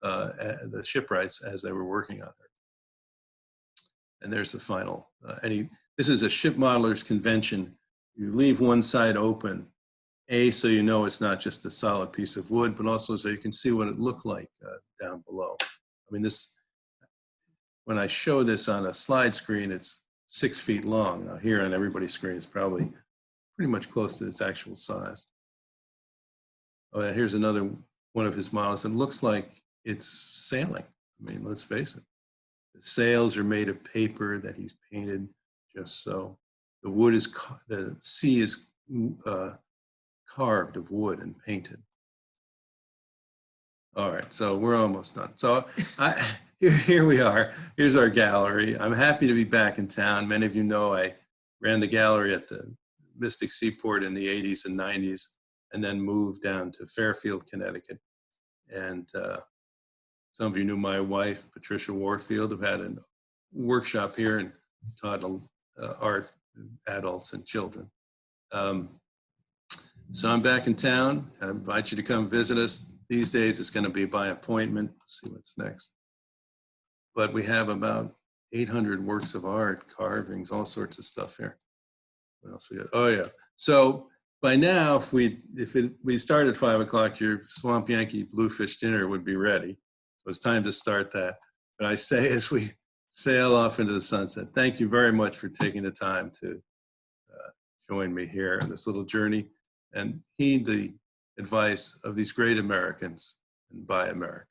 the shipwrights as they were working on her. And there's the final. This is a ship modeler's convention. You leave one side open, so you know it's not just a solid piece of wood, but also so you can see what it looked like down below. I mean, when I show this on a slide screen, it's 6 feet long. Now here on everybody's screen, it's probably pretty much close to its actual size. Oh, yeah, here's another one of his models. It looks like it's sailing. I mean, let's face it. The sails are made of paper that he's painted just so. The sea is carved of wood and painted. All right, so we're almost done. So here we are. Here's our gallery. I'm happy to be back in town. Many of you know I ran the gallery at the Mystic Seaport in the 80s and 90s, and then moved down to Fairfield, Connecticut. And some of you knew my wife, Patricia Warfield, who had a workshop here and taught art to adults and children. So I'm back in town. I invite you to come visit us. These days it's going to be by appointment. Let's see what's next. But we have about 800 works of art, carvings, all sorts of stuff here. What else we got? Oh yeah. So by now, if we start at 5 o'clock, your Swamp Yankee Bluefish dinner would be ready. So it's time to start that. But I say as we sail off into the sunset, thank you very much for taking the time to join me here on this little journey and heed the advice of these great Americans and buy American.